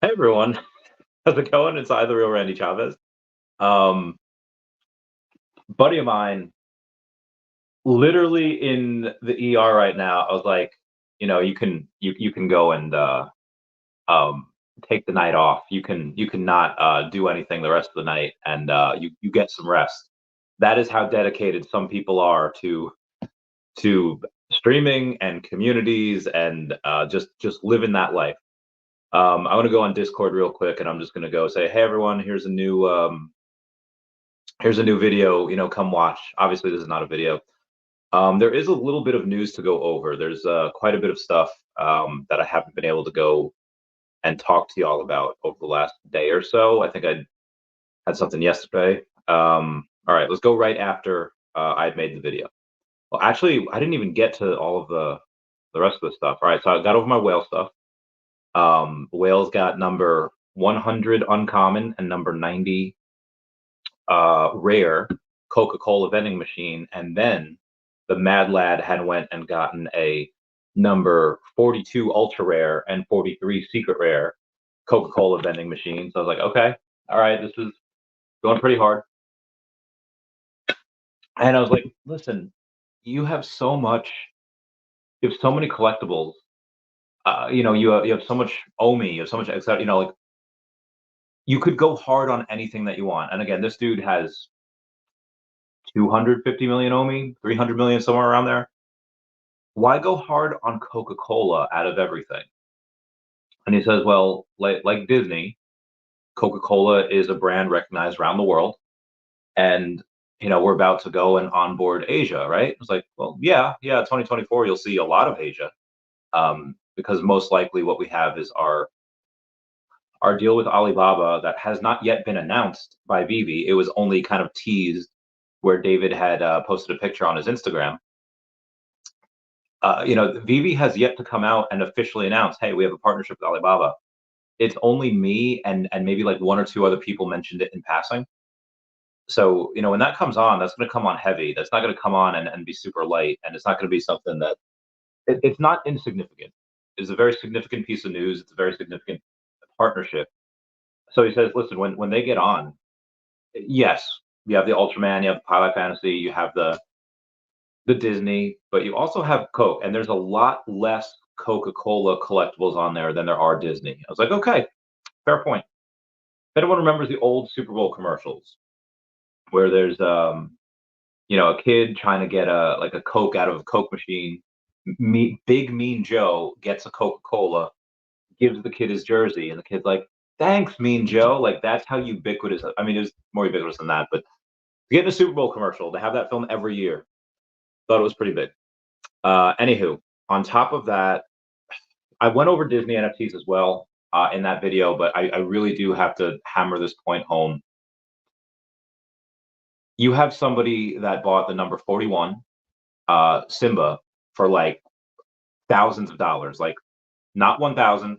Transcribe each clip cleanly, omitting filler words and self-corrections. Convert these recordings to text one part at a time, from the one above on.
Hey everyone, how's it going? It's the real Randy Chavez. Um, Buddy of mine, literally in the ER right now. I was like, you can go and um take the night off. You can not do anything the rest of the night, and you get some rest. That is how dedicated some people are to streaming and communities and just living that life. I want to go on Discord real quick, and I'm just going to go say, hey everyone, here's a new video, come watch. Obviously this is not a video. There is a little bit of news to go over. There's quite a bit of stuff that I haven't been able to go and talk to y'all about over the last day or so. I think I had something yesterday. All right, let's go right after I had made the video. Well, actually, I didn't even get to all of the rest of the stuff. All right, so I got over my whale stuff. Whales got number 100 uncommon and number 90 rare Coca-Cola vending machine, and then the Mad Lad had went and gotten a number 42 ultra rare and 43 secret rare Coca-Cola vending machine. So I was like, okay, all right, this is going pretty hard. And I was like, listen, you have so much, you have so many collectibles. You have so much OMI, you have so much, etc. Like you could go hard on anything that you want. And again, this dude has 250 million OMI, 300 million, somewhere around there. Why go hard on Coca-Cola out of everything? And he says, well, like Disney, Coca-Cola is a brand recognized around the world. And, we're about to go and onboard Asia, right? It's like, well, yeah, 2024, you'll see a lot of Asia. Because most likely what we have is our deal with Alibaba that has not yet been announced by Vivi. It was only kind of teased where David had posted a picture on his Instagram. Vivi has yet to come out and officially announce, hey, we have a partnership with Alibaba. It's only me and maybe like one or two other people mentioned it in passing. So, when that comes on, that's going to come on heavy. That's not going to come on and be super light. And it's not going to be something that it's not insignificant. It's a very significant piece of news. It's a very significant partnership. So he says, listen, when they get on, yes, you have the Ultraman, you have the Pilot Fantasy, you have the Disney, but you also have Coke, and there's a lot less Coca-Cola collectibles on there than there are Disney. I was like, okay, fair point. If anyone remembers the old Super Bowl commercials where there's a kid trying to get a Coke out of a Coke machine, Big Mean Joe gets a Coca-Cola, gives the kid his jersey, and the kid's like, thanks, Mean Joe. Like that's how ubiquitous. I mean, it was more ubiquitous than that, but to get in a Super Bowl commercial, to have that film every year, thought it was pretty big. Anywho, on top of that, I went over Disney NFTs as well in that video, but I really do have to hammer this point home. You have somebody that bought the number 41 Simba for like thousands of dollars, like not 1,000.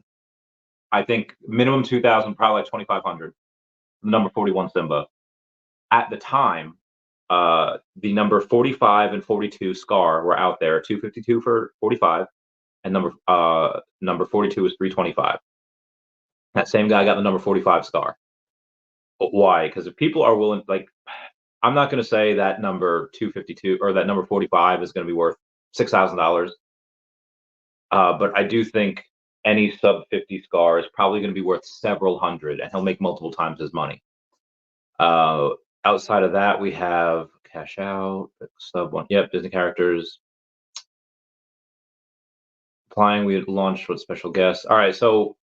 I think minimum 2,000, probably like 2,500. The number 41 Simba. At the time, the number 45 and 42 Scar were out there. 252 for 45, and number 42 is 325. That same guy got the number 45 Scar. But why? Because if people are willing, like, I'm not going to say that number 252 or that number 45 is going to be worth $6,000. But I do think any sub 50 Scar is probably going to be worth several hundred, and he'll make multiple times his money. Uh, Outside of that, we have Cash Out, sub one. Yep, Disney characters. Applying, we had launched with special guests. All right, so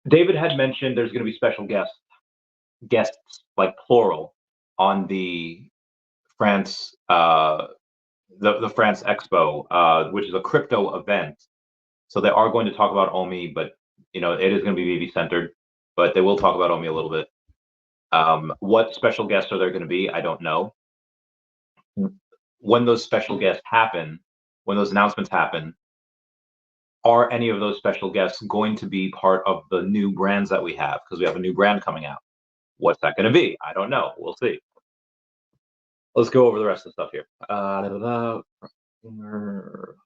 David had mentioned there's going to be special guests like plural on the France the France Expo, which is a crypto event. So they are going to talk about OMI, but it is going to be VV centered, but they will talk about OMI a little bit. What special guests are there going to be? I don't know. When those special guests happen, when those announcements happen, are any of those special guests going to be part of the new brands that we have? Because we have a new brand coming out. What's that going to be? I don't know. We'll see. Let's go over the rest of the stuff here.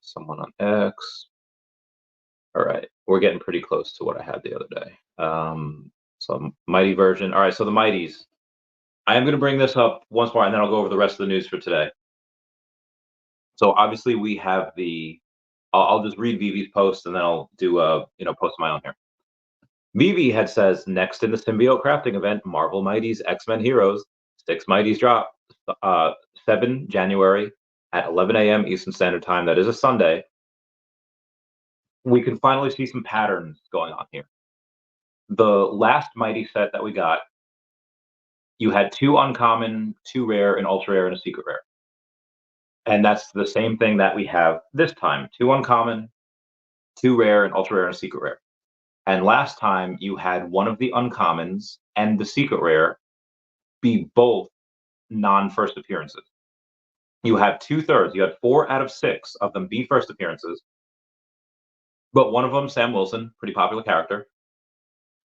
Someone on X. All right. we're getting pretty close to what I had the other day. So Mighty version. All right, so the Mighties. I am going to bring this up once more, and then I'll go over the rest of the news for today. So obviously we have the. I'll just read Vivi's post, and then I'll do a post of my own here. Vivi had says next in the symbiote crafting event, Marvel Mighties X-Men Heroes, 6 Mighties drop, 7 January at 11 a.m. Eastern Standard Time. That is a Sunday. We can finally see some patterns going on here. The last Mighty set that we got, you had 2 uncommon, 2 rare, an ultra rare, and a secret rare. And that's the same thing that we have this time: 2 uncommon, 2 rare, an ultra rare, and a secret rare. And last time you had one of the uncommons and the secret rare be both non-first appearances. You had 2/3. You had 4 out of 6 of them be first appearances, but one of them, Sam Wilson, pretty popular character,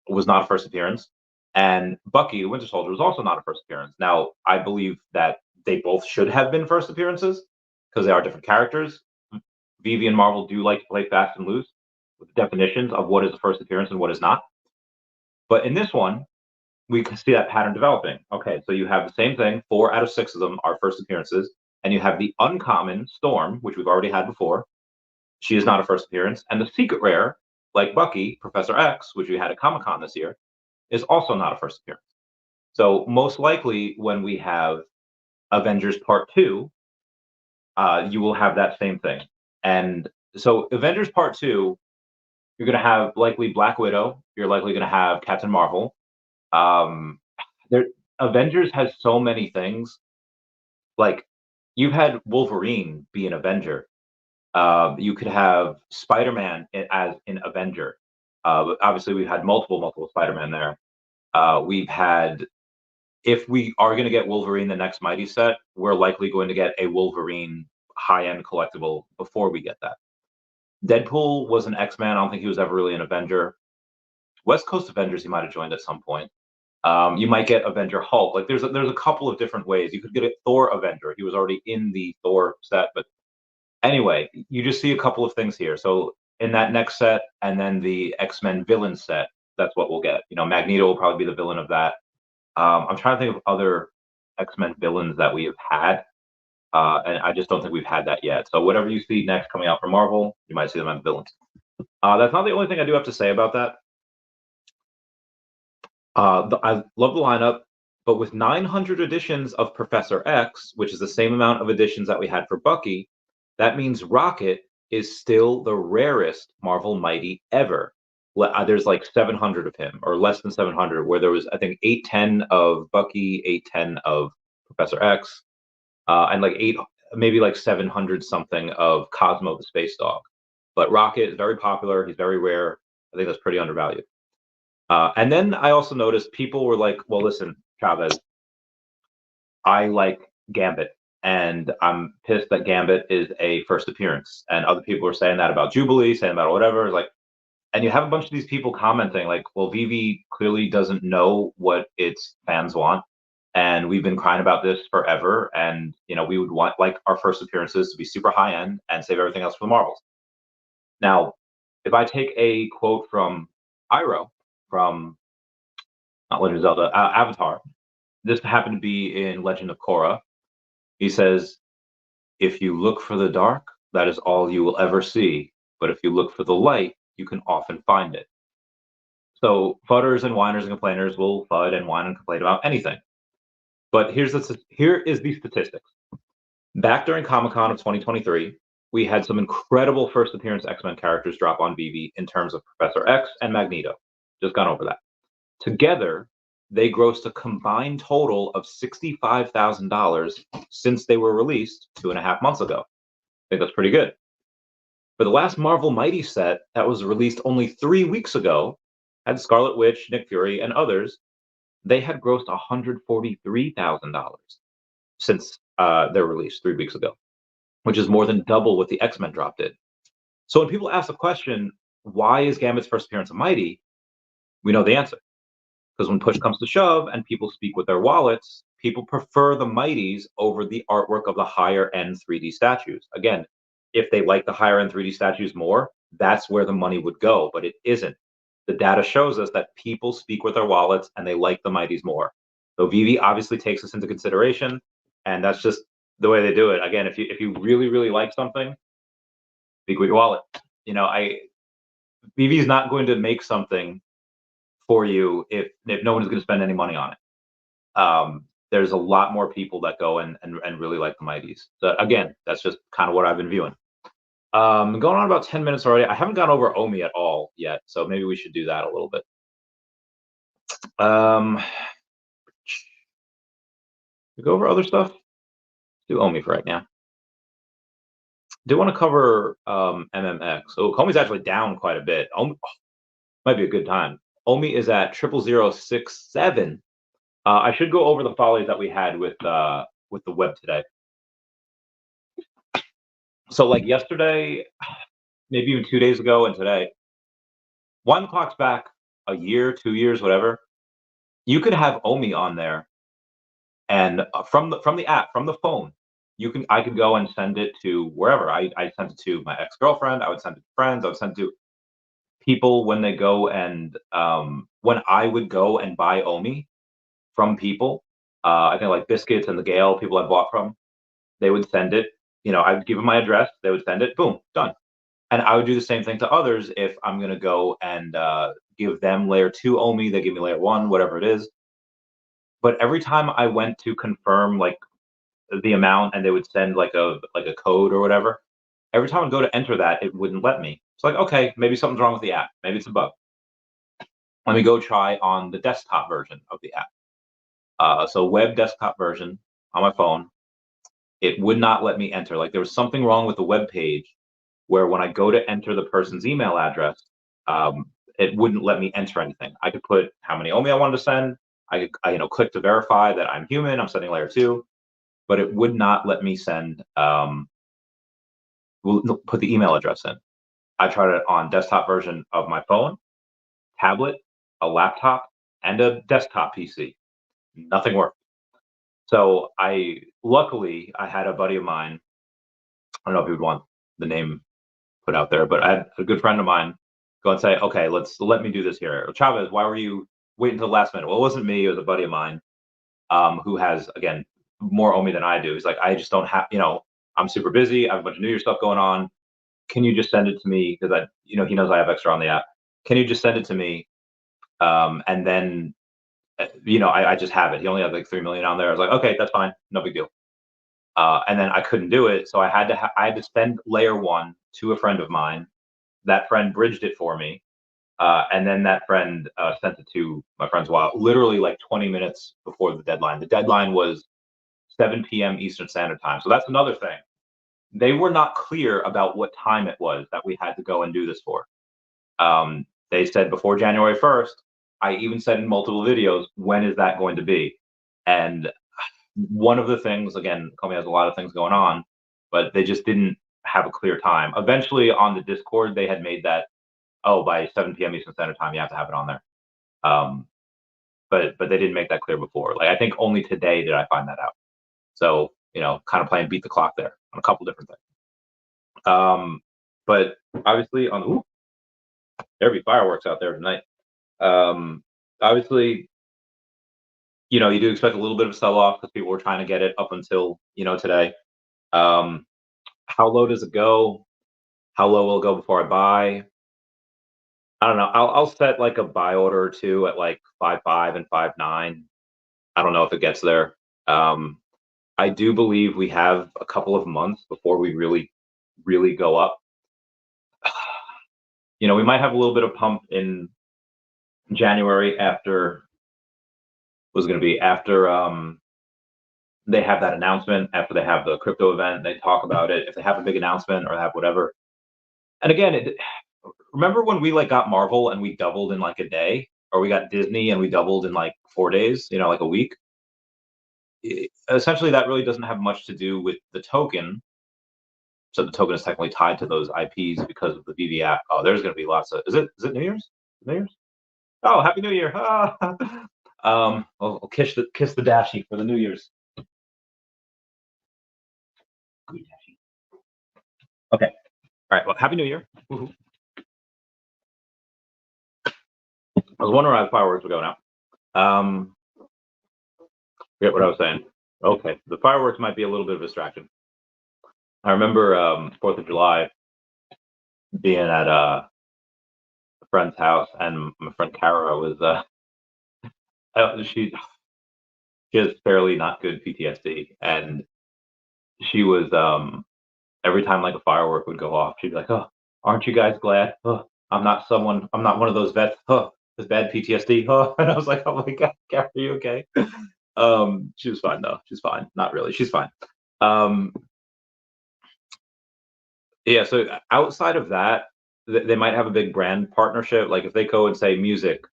was not a first appearance, and Bucky, the Winter Soldier, was also not a first appearance. Now, I believe that they both should have been first appearances because they are different characters. Vivi and Marvel do like to play fast and loose with definitions of what is a first appearance and what is not. But in this one, we can see that pattern developing. Okay, so you have the same thing. 4 out of 6 of them are first appearances, and you have the uncommon Storm, which we've already had before. She is not a first appearance, and the secret rare, like Bucky, Professor X, which we had at Comic-Con this year, is also not a first appearance. So most likely, when we have Avengers Part 2, you will have that same thing. And so Avengers Part 2, you're going to have likely Black Widow. You're likely going to have Captain Marvel. There, Avengers has so many things. Like, you've had Wolverine be an Avenger. You could have Spider-Man as an Avenger. Obviously, we've had multiple Spider-Man there. We've had, if we are going to get Wolverine the next Mighty set, we're likely going to get a Wolverine high-end collectible before we get that. Deadpool was an X-Man. I don't think he was ever really an Avenger. West Coast Avengers, he might have joined at some point. You might get Avenger Hulk. Like, there's a couple of different ways. You could get a Thor Avenger. He was already in the Thor set, but anyway, you just see a couple of things here. So in that next set, and then the X-Men villain set, that's what we'll get. Magneto will probably be the villain of that. I'm trying to think of other X-Men villains that we have had, and I just don't think we've had that yet. So whatever you see next coming out from Marvel, you might see them as villains. That's not the only thing I do have to say about that. I love the lineup, but with 900 editions of Professor X, which is the same amount of editions that we had for Bucky, that means Rocket is still the rarest Marvel Mighty ever. There's like 700 of him, or less than 700, where there was, I think, 810 of Bucky, 810 of Professor X, and maybe like 700 something of Cosmo the Space Dog. But Rocket is very popular. He's very rare. I think that's pretty undervalued. And then I also noticed people were like, well, listen, Chavez, I like Gambit, and I'm pissed that Gambit is a first appearance. And other people are saying that about Jubilee, saying about whatever. Like, and you have a bunch of these people commenting like, well, Vivi clearly doesn't know what its fans want. And we've been crying about this forever. And, we would want like our first appearances to be super high end and save everything else for the Marvels. Now, if I take a quote from Iroh, from not Legend of Zelda, Avatar. This happened to be in Legend of Korra. He says, if you look for the dark, that is all you will ever see. But if you look for the light, you can often find it. So fudders and whiners and complainers will fud and whine and complain about anything. But here is the statistics. Back during Comic-Con of 2023, we had some incredible first appearance X-Men characters drop on Vivi in terms of Professor X and Magneto. Just gone over that. Together, they grossed a combined total of $65,000 since they were released 2.5 months ago. I think that's pretty good. For the last Marvel Mighty set that was released only 3 weeks ago, had Scarlet Witch, Nick Fury, and others, they had grossed $143,000 since their release 3 weeks ago, which is more than double what the X-Men drop did. So when people ask the question, why is Gambit's first appearance a Mighty? We know the answer. Because when push comes to shove and people speak with their wallets, people prefer the Mighties over the artwork of the higher end 3D statues. Again, if they like the higher end 3D statues more, that's where the money would go, but it isn't. The data shows us that people speak with their wallets and they like the Mighties more. So Veve obviously takes this into consideration, and that's just the way they do it. Again, if you really really like something, speak with your wallet. You know, I Veve is not going to make something for you if no one is going to spend any money on it. There's a lot more people that go and really like the Mighties. So again, that's just kind of what I've been viewing. Going on about 10 minutes already. I haven't gone over OMI at all yet, so maybe we should do that a little bit. We go over other stuff. Do OMI for right now. Do want to cover MMX. So OMI's actually down quite a bit. OMI might be a good time. OMI is at 00067. I should go over the follies that we had with the web today. So like yesterday, maybe even 2 days ago, and today, wind the clock's back a year, 2 years, whatever. You could have OMI on there, and from the app, from the phone, I could go and send it to wherever. I sent it to my ex-girlfriend. I would send it to friends. I would send it to people when they go and when I would go and buy OMI from people. I think like Biscuits and the Gale, people I bought from, they would send it. You know, I would give them my address. They would send it. Boom, done. And I would do the same thing to others if I'm going to go and give them layer 2 OMI. They give me layer 1, whatever it is. But every time I went to confirm like the amount and they would send like a code or whatever, every time I'd go to enter that, it wouldn't let me. It's like, okay, maybe something's wrong with the app. Maybe it's a bug. Let me go try on the desktop version of the app. So web desktop version on my phone, it would not let me enter. Like there was something wrong with the web page where when I go to enter the person's email address, it wouldn't let me enter anything. I could put how many OMI I wanted to send. I could, click to verify that I'm human. I'm sending layer 2, but it would not let me send. Put the email address in. I tried it on desktop version of my phone, tablet, a laptop, and a desktop PC. Nothing worked. So luckily I had a buddy of mine. I don't know if he would want the name put out there, but I had a good friend of mine go and say, okay, let me do this here. Chavez, why were you waiting until the last minute? Well, it wasn't me. It was a buddy of mine who has, again, more OMI than I do. He's like, I just don't have, I'm super busy. I have a bunch of New Year stuff going on. Can you just send it to me? Because he knows I have extra on the app. Can you just send it to me? And then, I just have it. He only had like 3 million on there. I was like, okay, that's fine. No big deal. And then I couldn't do it. So I had to spend layer 1 to a friend of mine. That friend bridged it for me. And then that friend sent it to my friend's wallet, literally like 20 minutes before the deadline. The deadline was 7 p.m. Eastern Standard Time. So that's another thing. They were not clear about what time it was that we had to go and do this for. They said before January 1st. I even said in multiple videos, when is that going to be? And one of the things, again, Comey has a lot of things going on, but they just didn't have a clear time. Eventually on the Discord, they had made that, by 7 p.m. Eastern Standard Time, you have to have it on there. But they didn't make that clear before. Like I think only today did I find that out. So, kind of playing beat the clock there on a couple different things. But obviously there'll be fireworks out there tonight. Obviously, you do expect a little bit of sell-off because people were trying to get it up until, today. How low does it go? How low will it go before I buy? I don't know. I'll set like a buy order or two at like 5.5 and 5.9. I don't know if it gets there. I do believe we have a couple of months before we really, really go up. We might have a little bit of pump in January after they have that announcement, after they have the crypto event, they talk about it. If they have a big announcement or have whatever. And again, remember when we like got Marvel and we doubled in like a day, or we got Disney and we doubled in like 4 days, like a week? Essentially, that really doesn't have much to do with the token. So the token is technically tied to those IPs because of the Veve app. Oh, there's going to be lots of. Is it New Year's? New Year's? Oh, Happy New Year! I'll kiss the Dashie for the New Year's. Good Dashie. Okay. All right. Well, Happy New Year. Woo-hoo. I was wondering why the fireworks were going out. Forget what I was saying. Okay, the fireworks might be a little bit of a distraction. I remember 4th of July being at a friend's house, and my friend Kara was she has fairly not good PTSD, and she was every time like a firework would go off, she'd be like, "Oh, aren't you guys glad? Oh, I'm not one of those vets. Oh, with bad PTSD." Oh, and I was like, "Oh my God, Kara, are you okay?" She was fine though. She's fine. Not really. She's fine. Um, yeah. So outside of that, they might have a big brand partnership. Like if they go and say music,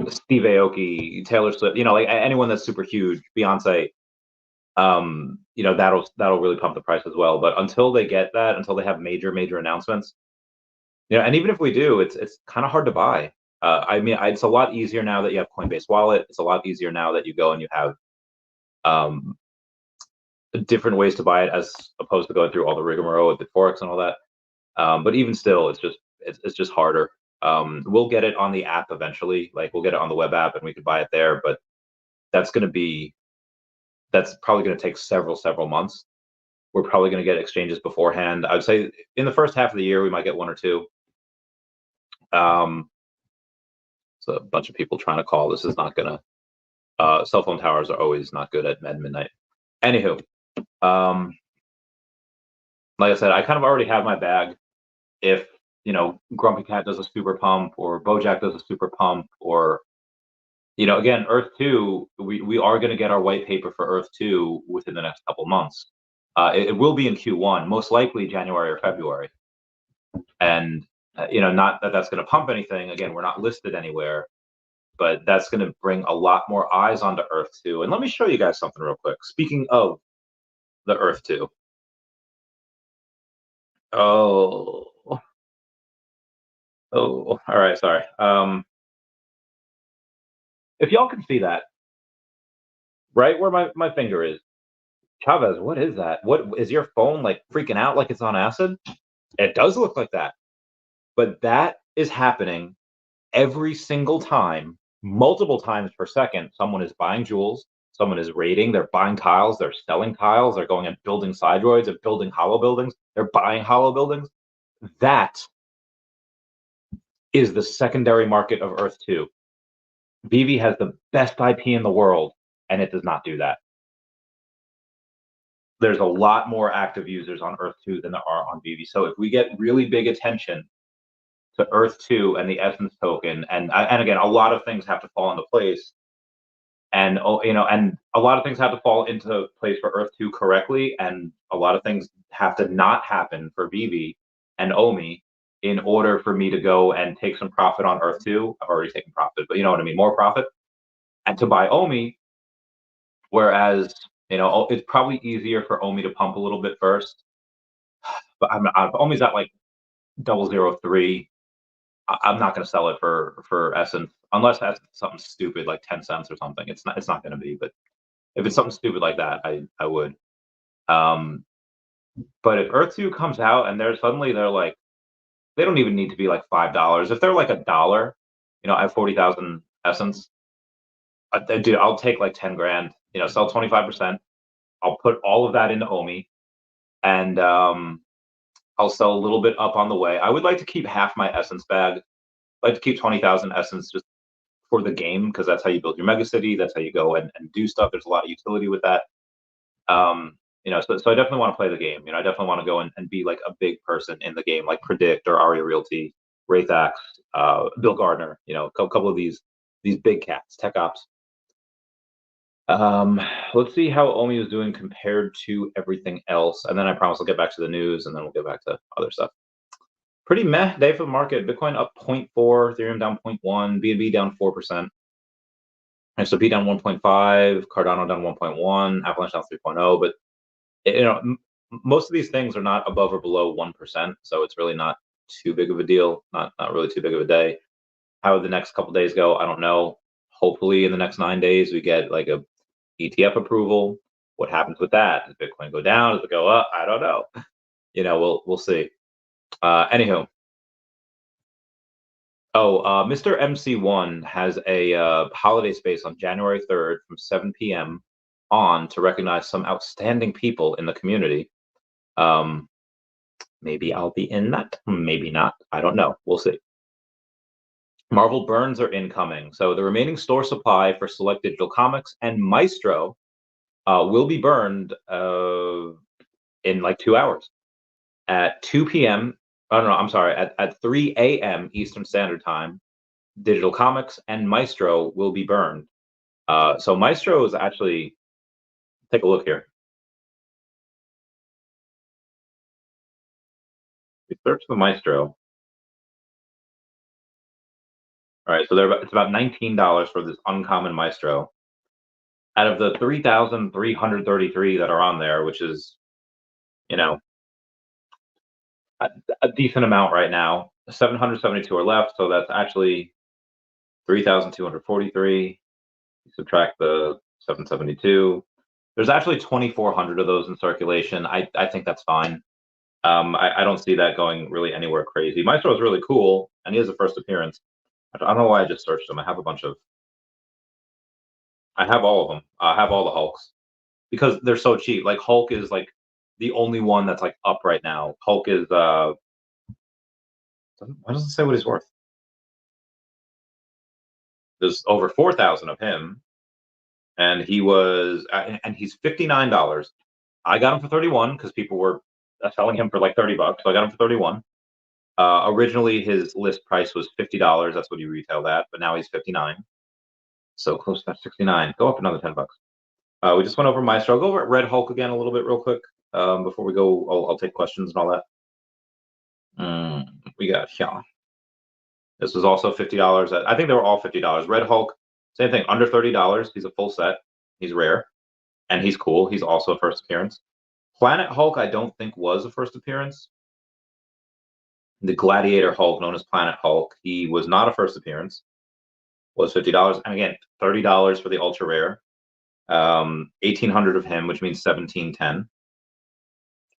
Steve Aoki, Taylor Swift, like anyone that's super huge, Beyonce, that'll really pump the price as well. But until they get that, until they have major announcements, and even if we do, it's kind of hard to buy. I mean, it's a lot easier now that you have Coinbase Wallet. It's a lot easier now that you go and you have um, different ways to buy it as opposed to going through all the rigmarole with the forex and all that. But even still, it's just harder. We'll get it on the app eventually. Like we'll get it on the web app and we could buy it there. But that's going to be that's probably going to take several months. We're probably going to get exchanges beforehand. I would say in the first half of the year we might get one or two. So a bunch of people trying to call. This is not going to. Cell phone towers are always not good at midnight. Anywho, like I said, I kind of already have my bag. If Grumpy Cat does a super pump, or Bojack does a super pump, or again, Earth 2, we are going to get our white paper for Earth 2 within the next couple months. It will be in Q1, most likely January or February. And, not that that's going to pump anything. Again, we're not listed anywhere, but that's going to bring a lot more eyes onto Earth 2. And let me show you guys something real quick. Speaking of the Earth 2. Oh, all right, sorry. If y'all can see that, right where my finger is, Chavez, what is that? What is your phone like freaking out like it's on acid? It does look like that. But that is happening every single time, multiple times per second. Someone is buying jewels, someone is raiding, they're buying tiles, they're selling tiles, they're going and building sidroids, they're building hollow buildings, they're buying hollow buildings. That is the secondary market of Earth 2. Veve has the best IP in the world, and it does not do that. There's a lot more active users on Earth 2 than there are on Veve. So if we get really big attention to Earth 2 and the Essence token, and again, a lot of things have to fall into place, and and a lot of things have to fall into place for Earth 2 correctly, and a lot of things have to not happen for Veve and OMI in order for me to go and take some profit on Earth 2. I've already taken profit, but you know what I mean, more profit, and to buy OMI. Whereas it's probably easier for OMI to pump a little bit first, but OMI's at like 0.003. I'm not going to sell it for Essence unless that's something stupid like 10 cents or something. It's not going to be, but if it's something stupid like that, I would. But if Earth 2 comes out and they're like, they don't even need to be like $5. If they're like $1, I have 40,000 Essence. Dude, I'll take like 10 grand. Sell 25%. I'll put all of that into OMI, and I'll sell a little bit up on the way. I would like to keep half my Essence bag. I'd like to keep 20,000 Essence just for the game, because that's how you build your megacity. That's how you go and do stuff. There's a lot of utility with that. So I definitely want to play the game. I definitely want to go and be like a big person in the game, like Predict or Aria Realty, Wraithax, Bill Gardner. A couple of these big cats, tech ops. Let's see how OMI is doing compared to everything else, and then I promise I'll get back to the news, and then we'll get back to other stuff. Pretty meh day for the market. Bitcoin up 0.4, Ethereum down 0.1, BNB down 4%. XRP down 1.5, Cardano down 1.1, Avalanche down 3.0. But most of these things are not above or below 1%, so it's really not too big of a deal. Not really too big of a day. How the next couple days go, I don't know. Hopefully, in the next 9 days, we get like a ETF approval. What happens with that? Does Bitcoin go down? Does it go up? I don't know. We'll see. Anywho, Oh, Mr. MC1 has a holiday space on January 3rd from 7 p.m. on to recognize some outstanding people in the community. Um, Maybe I'll be in that, maybe not. I don't know. We'll see. Marvel Burns are incoming. So the remaining store supply for select digital comics and Maestro will be burned in like 2 hours at 2 p.m. Oh, no, I'm sorry, at 3 a.m. Eastern Standard Time. Digital comics and Maestro will be burned. So Maestro is actually, take a look here. We search the Maestro. All right, so it's about $19 for this uncommon Maestro. Out of the 3,333 that are on there, which is, you know, a, a decent amount right now, 772 are left. So that's actually 3,243. Subtract the 772. There's actually 2,400 of those in circulation. I think that's fine. I don't see that going really anywhere crazy. Maestro is really cool, and he has a first appearance. I don't know why I just searched him. I have a bunch of. I have all of them. I have all the Hulks because they're so cheap. Like Hulk is like the only one that's like up right now. Hulk is why doesn't it say what he's worth? There's over 4,000 of him, and and he's $59. I got him for 31 because people were selling him for like 30 bucks. So I got him for 31. Originally, his list price was $50. That's what he retailed at, but now he's 59. So close to that 69. Go up another 10 bucks. We just went over Maestro. I'll go over Red Hulk again a little bit real quick before we go. I'll take questions and all that. We got yeah. This was also $50. I think they were all $50. Red Hulk, same thing, under $30. He's a full set. He's rare, and he's cool. He's also a first appearance. Planet Hulk, I don't think was a first appearance. The Gladiator Hulk, known as Planet Hulk, he was not a first appearance. Was $50, and again, $30 for the ultra rare. 1,800 of him, which means 1710.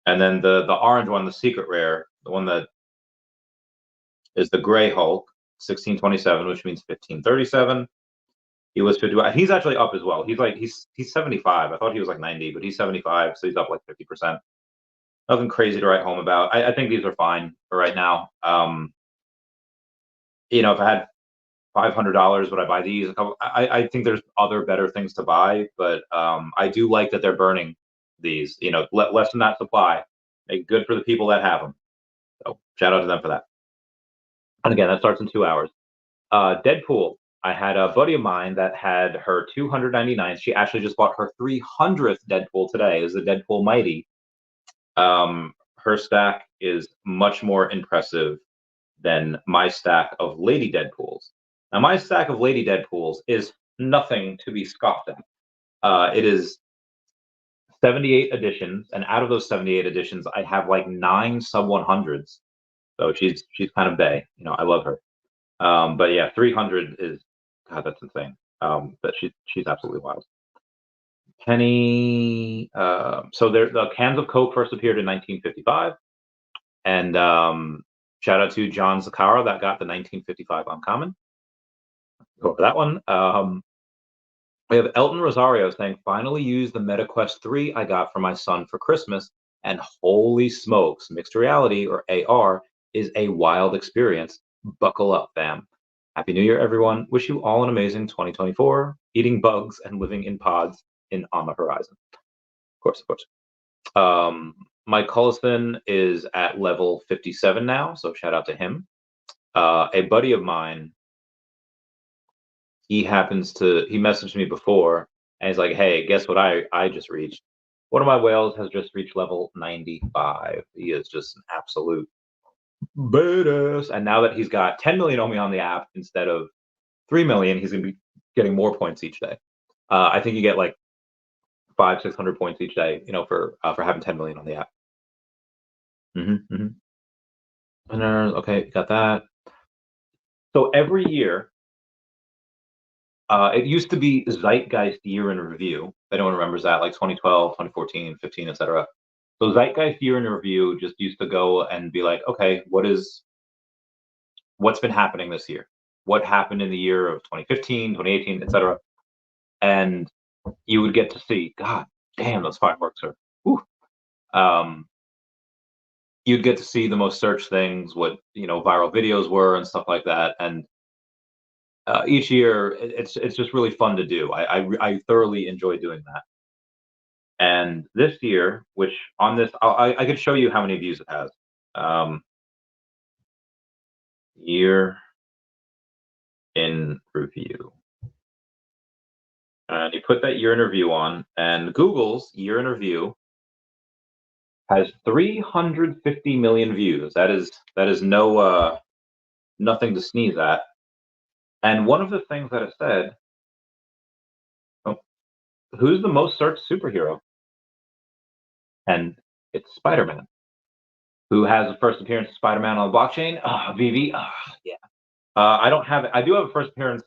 And then the orange one, the secret rare, the one that is the gray Hulk, 1627, which means 1537. He was 50. He's actually up as well. He's 75. I thought he was like 90, but he's 75, so he's up like 50%. Nothing crazy to write home about. I think these are fine for right now. If I had $500, would I buy these? I think there's other better things to buy, but I do like that they're burning these. Less than that supply. Make it good for the people that have them. So shout out to them for that. And again, that starts in 2 hours. Deadpool. I had a buddy of mine that had her 299. She actually just bought her 300th Deadpool today. Is the Deadpool Mighty. Her stack is much more impressive than my stack of Lady Deadpools. Now, my stack of Lady Deadpools is nothing to be scoffed at. It is 78 editions, and out of those 78 editions, I have like 9 sub 100s. So she's kind of bae. I love her. But yeah, 300 is God, that's insane. But she's absolutely wild. Penny. So the cans of Coke first appeared in 1955, and shout out to John Zakara that got the 1955 uncommon. Go over that one. We have Elton Rosario saying, finally used the MetaQuest 3 I got for my son for Christmas, and holy smokes, mixed reality or AR is a wild experience. Buckle up, fam. Happy New Year, everyone. Wish you all an amazing 2024, eating bugs and living in pods on the horizon. Of course, of course. Mike Collison is at level 57 now, so shout out to him. A buddy of mine, he messaged me before, and he's like, hey, guess what I just reached? One of my whales has just reached level 95. He is just an absolute badass. And now that he's got 10 million OMI on the app instead of 3 million, he's going to be getting more points each day. I think you get like 500-600 points each day, for having 10 million on the app. Okay, got that. So every year, it used to be Zeitgeist Year in Review. If anyone remembers that, like 2012, 2014, 15, etc. So Zeitgeist Year in Review just used to go and be like, okay, what is what's been happening this year, what happened in the year of 2015, 2018, etc. And you would get to see, God damn, those fireworks are, whew. Um, you'd get to see the most searched things, what viral videos were and stuff like that. And each year, it's just really fun to do. I thoroughly enjoy doing that. And this year, which on this, I could show you how many views it has. Um, Year in review. And you put that year in review on, and Google's year in review has 350 million views. That is no nothing to sneeze at. And one of the things that it said, oh, who's the most searched superhero? And it's Spider-Man. Who has a first appearance of Spider-Man on the blockchain? Veve. Yeah. I don't have it. I do have a first appearance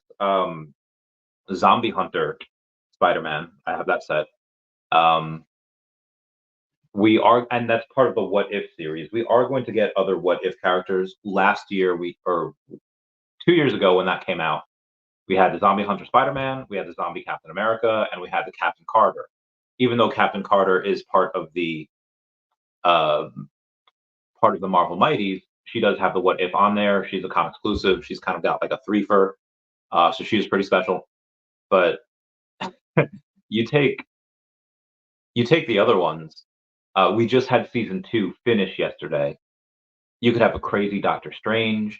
Zombie Hunter Spider-Man. I have that set. Um, we are, and that's part of the What If series. We are going to get other What If characters. Last year, or 2 years ago when that came out, we had the Zombie Hunter Spider-Man, we had the Zombie Captain America, and we had the Captain Carter. Even though Captain Carter is uh, part of the Marvel Mighties, she does have the What If on there. She's a con exclusive. She's kind of got like a threefer, so she's pretty special. But you take the other ones. We just had season 2 finish yesterday. You could have a crazy Doctor Strange.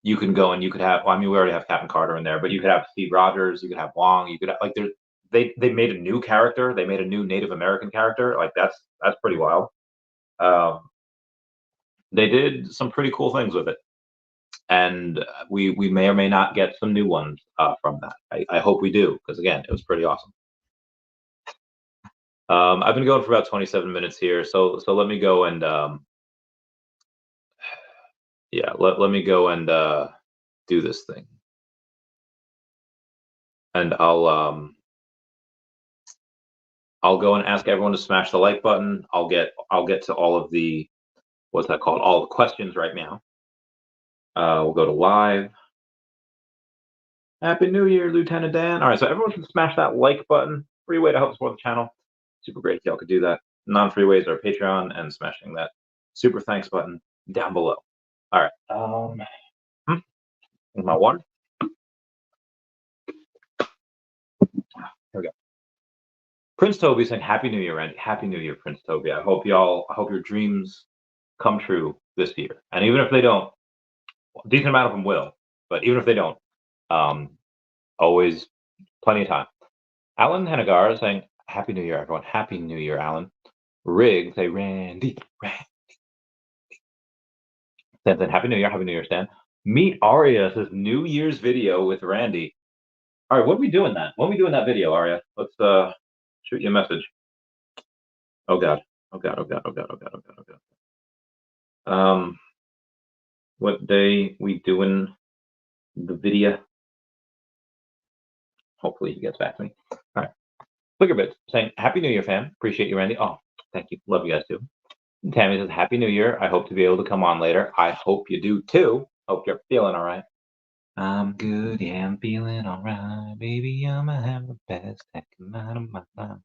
You can go and you could have. Well, I mean, we already have Captain Carter in there, but you could have Steve Rogers. You could have Wong. You could have, like, they made a new character. They made a new Native American character. Like, that's pretty wild. Um, they did some pretty cool things with it, and we may or may not get some new ones from that. I hope we do, because again, it was pretty awesome. I've been going for about 27 minutes here, so let me go and yeah, let me go and do this thing, and I'll go and ask everyone to smash the like button. I'll get to all of the, what's that called? All the questions right now. We'll go to live. Happy New Year, Lieutenant Dan. All right, so everyone can smash that like button. Free way to help support the channel. Super great if y'all could do that. Non-free ways are Patreon and smashing that super thanks button down below. All right. My water. Here we go. Prince Toby saying Happy New Year, Randy. Happy New Year, Prince Toby. I hope your dreams come true this year. And even if they don't, a decent amount of them will. But even if they don't, always plenty of time. Alan Hennigar is saying Happy New Year, everyone. Happy New Year, Alan. Rig say Randy. Stan said Happy New Year, Stan. Meet Aria says New Year's video with Randy. All right, what are we doing that? When are we doing that video, Aria? Let's shoot you a message. Oh God. Oh God. Oh God. Oh God. Oh God. Oh God. Oh God. What day we doing the video? Hopefully he gets back to me. All right. Flickerbits saying Happy New Year, fam. Appreciate you, Randy. Oh, thank you. Love you guys too. Tammy says Happy New Year. I hope to be able to come on later. I hope you do too. Hope you're feeling all right. I'm good, yeah, I'm feeling all right. Baby, I'ma have the best night of my life.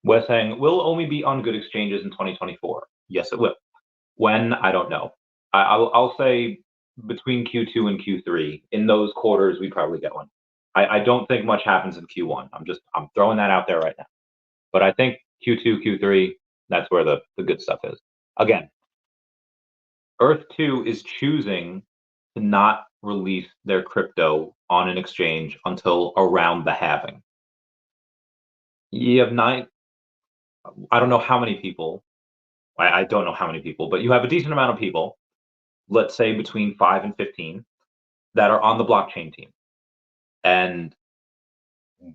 Wes saying, will OMI be on good exchanges in 2024? Yes, it will. When? I don't know. I'll say between Q2 and Q3. In those quarters, we probably get one. I don't think much happens in Q1. I'm throwing that out there right now. But I think Q2, Q3, that's where the good stuff is. Again, Earth 2 is choosing to not release their crypto on an exchange until around the halving. You have I don't know how many people, I don't know how many people, but you have a decent amount of people, let's say between 5 and 15, that are on the blockchain team. And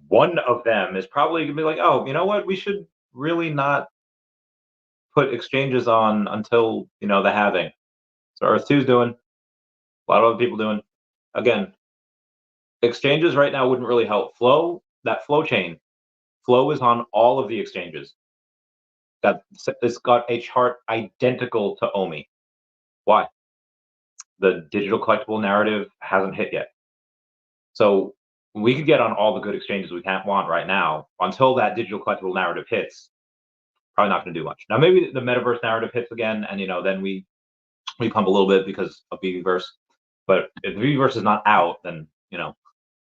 one of them is probably going to be like, oh, you know what? We should really not put exchanges on until, the halving. So Earth 2 is doing, a lot of other people doing. Again, exchanges right now wouldn't really help. That flow chain, Flow is on all of the exchanges. It's got a chart identical to OMI. Why? the digital collectible narrative hasn't hit yet. So we could get on all the good exchanges we can't want right now until that digital collectible narrative hits. Probably not going to do much. Now maybe the metaverse narrative hits again, and then we pump a little bit because of Veveverse. But if Veveverse is not out, then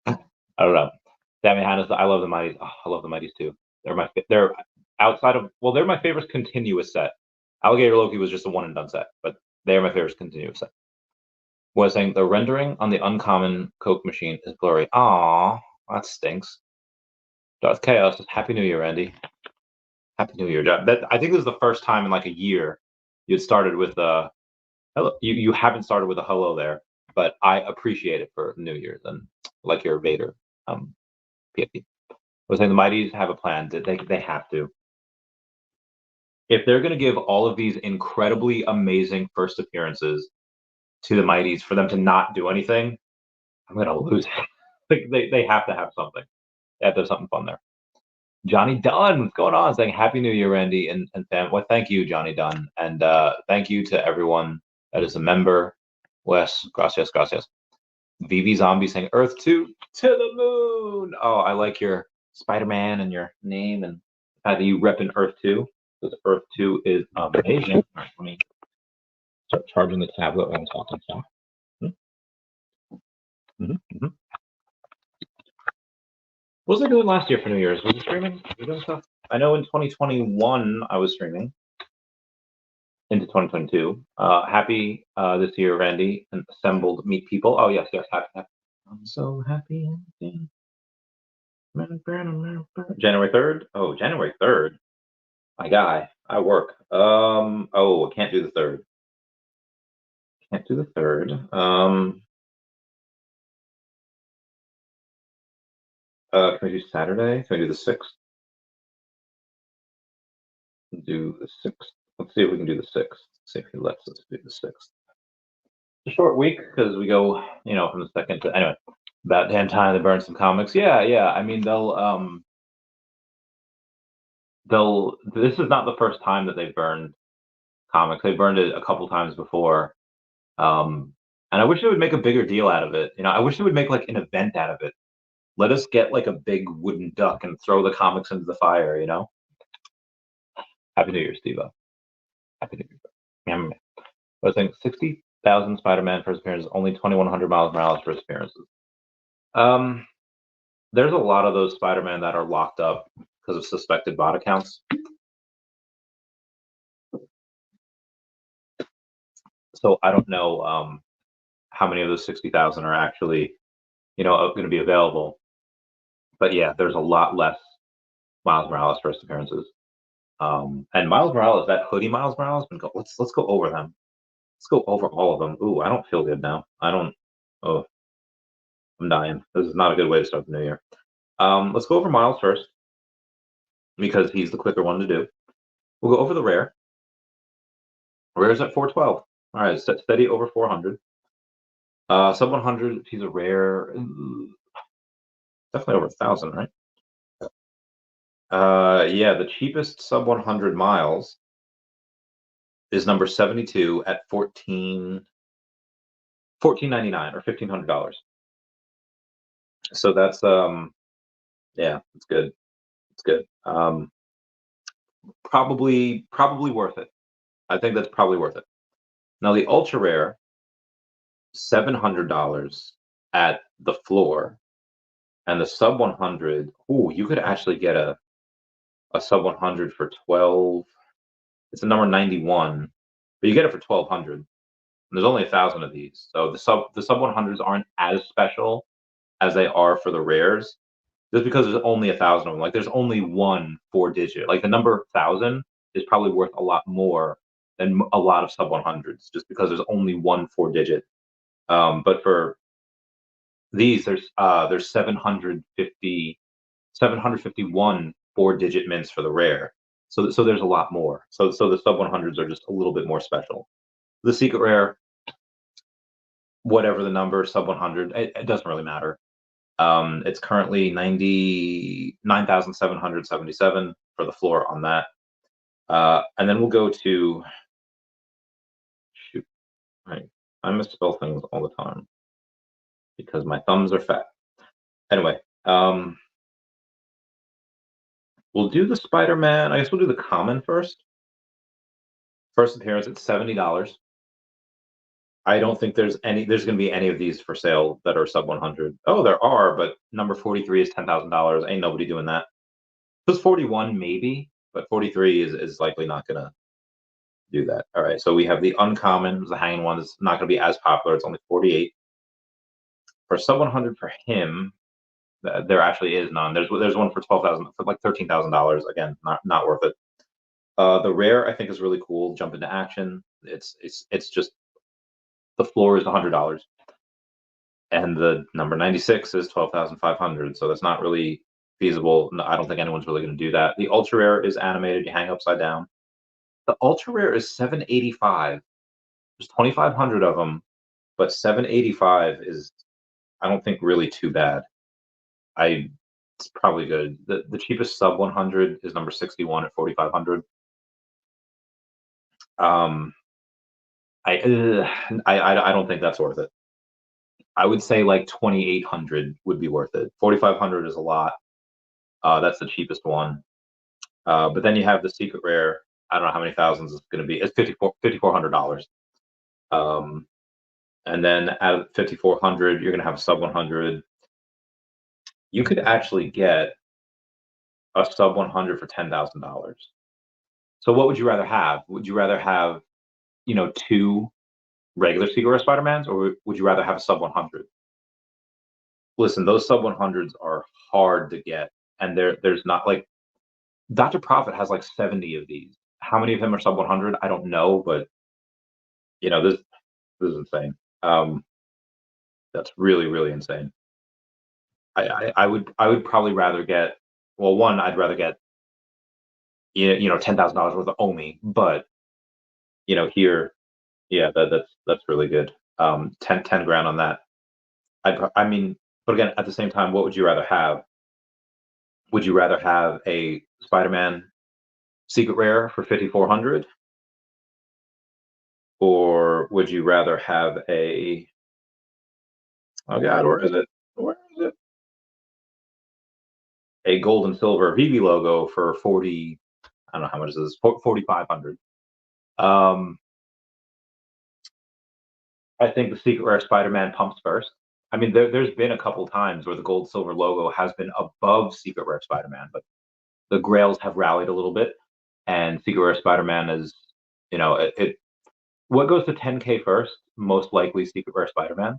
I don't know. Sammy Hannes, I love the Mighties. Oh, I love the Mighties too. They're outside of they're my favorite continuous set. Alligator Loki was just a one and done set, but they are my favorite continuous set. Was saying the rendering on the uncommon Coke machine is blurry. Aw, that stinks. Darth Chaos, Happy New Year, Andy. Happy New Year. I think this is the first time in like a year you had started with hello. You haven't started with a hello there, but I appreciate it for New Year's and like your Vader. PFP. Was saying the Mighties have a plan. They have to. If they're going to give all of these incredibly amazing first appearances to the Mighties for them to not do anything, I'm going to lose it. Like they have to have something. They have to have something fun there. Johnny Dunn, what's going on? Saying Happy New Year, Randy and fam. Well, thank you, Johnny Dunn, and thank you to everyone that is a member. Wes, gracias. VV Zombie saying Earth 2 to the moon. Oh, I like your Spider-Man and your name and how you rep in Earth 2, because Earth 2 is amazing. All right, let me start charging the tablet while I'm talking. What was I doing last year for New Year's? Was I streaming? Was I doing stuff? I know in 2021 I was streaming into 2022. Happy this year, Randy, and assembled meet people. Oh yes, happy. I'm so happy. January 3rd. Oh, January 3rd. My guy, I work. Oh, I can't do the 3rd. Can't do the 3rd. Can we do Saturday? Can we do the 6th? Do the 6th. Let's see if we can do the 6th. See if he lets us do the 6th. It's a short week because we go, from the 2nd to anyway. About damn time to burn some comics. Yeah. I mean, they'll. This is not the first time that they've burned comics. They've burned it a couple times before. And I wish they would make a bigger deal out of it. I wish they would make like an event out of it. Let us get like a big wooden duck and throw the comics into the fire, Happy New Year, Steve-O. Happy New Year. I think 60,000 Spider-Man first appearances, only 2,100 Miles Morales first appearances. There's a lot of those Spider-Man that are locked up because of suspected bot accounts. So I don't know how many of those 60,000 are actually, going to be available. But yeah, there's a lot less Miles Morales first appearances. And Miles Morales, that hoodie Miles Morales, let's go over them. Let's go over all of them. Ooh, I don't feel good now. I'm dying. This is not a good way to start the new year. Let's go over Miles first, because he's the quicker one to do. We'll go over the rare. Rare's at 412. All right, steady over 400. Sub 100, if he's a rare, definitely over 1,000, right? Yeah, the cheapest sub 100 Miles is number 72 at $1,499 or $1,500. So that's yeah, it's good. It's good. Probably worth it. I think that's probably worth it. Now the ultra rare, $700 at the floor, and the sub 100. Ooh, you could actually get a sub 100 for 12. It's a number 91, but you get it for 1,200. And there's only 1,000 of these, so the sub 100s aren't as special as they are for the rares, just because there's only 1,000 of them. Like there's only one 4-digit. Like the number 1,000 is probably worth a lot more than a lot of sub 100s, just because there's only one 4-digit. But for these, there's 751 4-digit mints for the rare. So there's a lot more. So the sub 100s are just a little bit more special. The secret rare, whatever the number, sub 100, it doesn't really matter. It's currently 99,777 for the floor on that. And then we'll go to, shoot, right. I misspell things all the time because my thumbs are fat. Anyway, um, we'll do the Spider-Man. I guess we'll do the common first. First appearance at $70. I don't think there's going to be any of these for sale that are sub 100. Oh, there are, but number 43 is $10,000. Ain't nobody doing that. It was 41 maybe, but 43 is likely not going to do that. All right, so we have the uncommon, the hanging one is not going to be as popular. It's only 48. For sub 100 for him, there actually is none. There's one for 12,000 for like $13,000. Again, not worth it. The rare I think is really cool. Jump into action. It's just the floor is $100, and the number 96 is 12,500. So that's not really feasible. No, I don't think anyone's really going to do that. The ultra rare is animated. You hang upside down. The ultra rare is 785. There's 2,500 of them, but 785 is, I don't think, really too bad. It's probably good. The cheapest sub 100 is number 61 at 4,500. I don't think that's worth it. I would say like 2,800 would be worth it. 4,500 is a lot. That's the cheapest one. But then you have the secret rare. I don't know how many thousands it's going to be. It's $5,400. And then at 5,400, you're going to have a sub 100. You could actually get a sub 100 for $10,000. So what would you rather have? Would you rather have, two regular secret rare Spider-Mans, or would you rather have a sub 100? Listen, those sub 100s are hard to get, and there's not like Dr. Prophet has like 70 of these. How many of them are sub 100? I don't know, but this is insane. That's really, really insane. I would probably rather get, well, one, I'd rather get $10,000 worth of OMI, but here, yeah, that's really good. 10 grand on that. I mean, but again, at the same time, what would you rather have? Would you rather have a Spider-Man secret rare for 5,400, or would you rather have oh God, where is it? Where is it? A gold and silver Veve logo for 40? I don't know how much is this. 4,500. Um, I think the secret rare Spider-Man pumps first. I mean, there's been a couple times where the gold silver logo has been above secret rare Spider-Man, but the Grails have rallied a little bit, and secret rare Spider-Man is, what goes to 10K first? Most likely secret rare Spider-Man,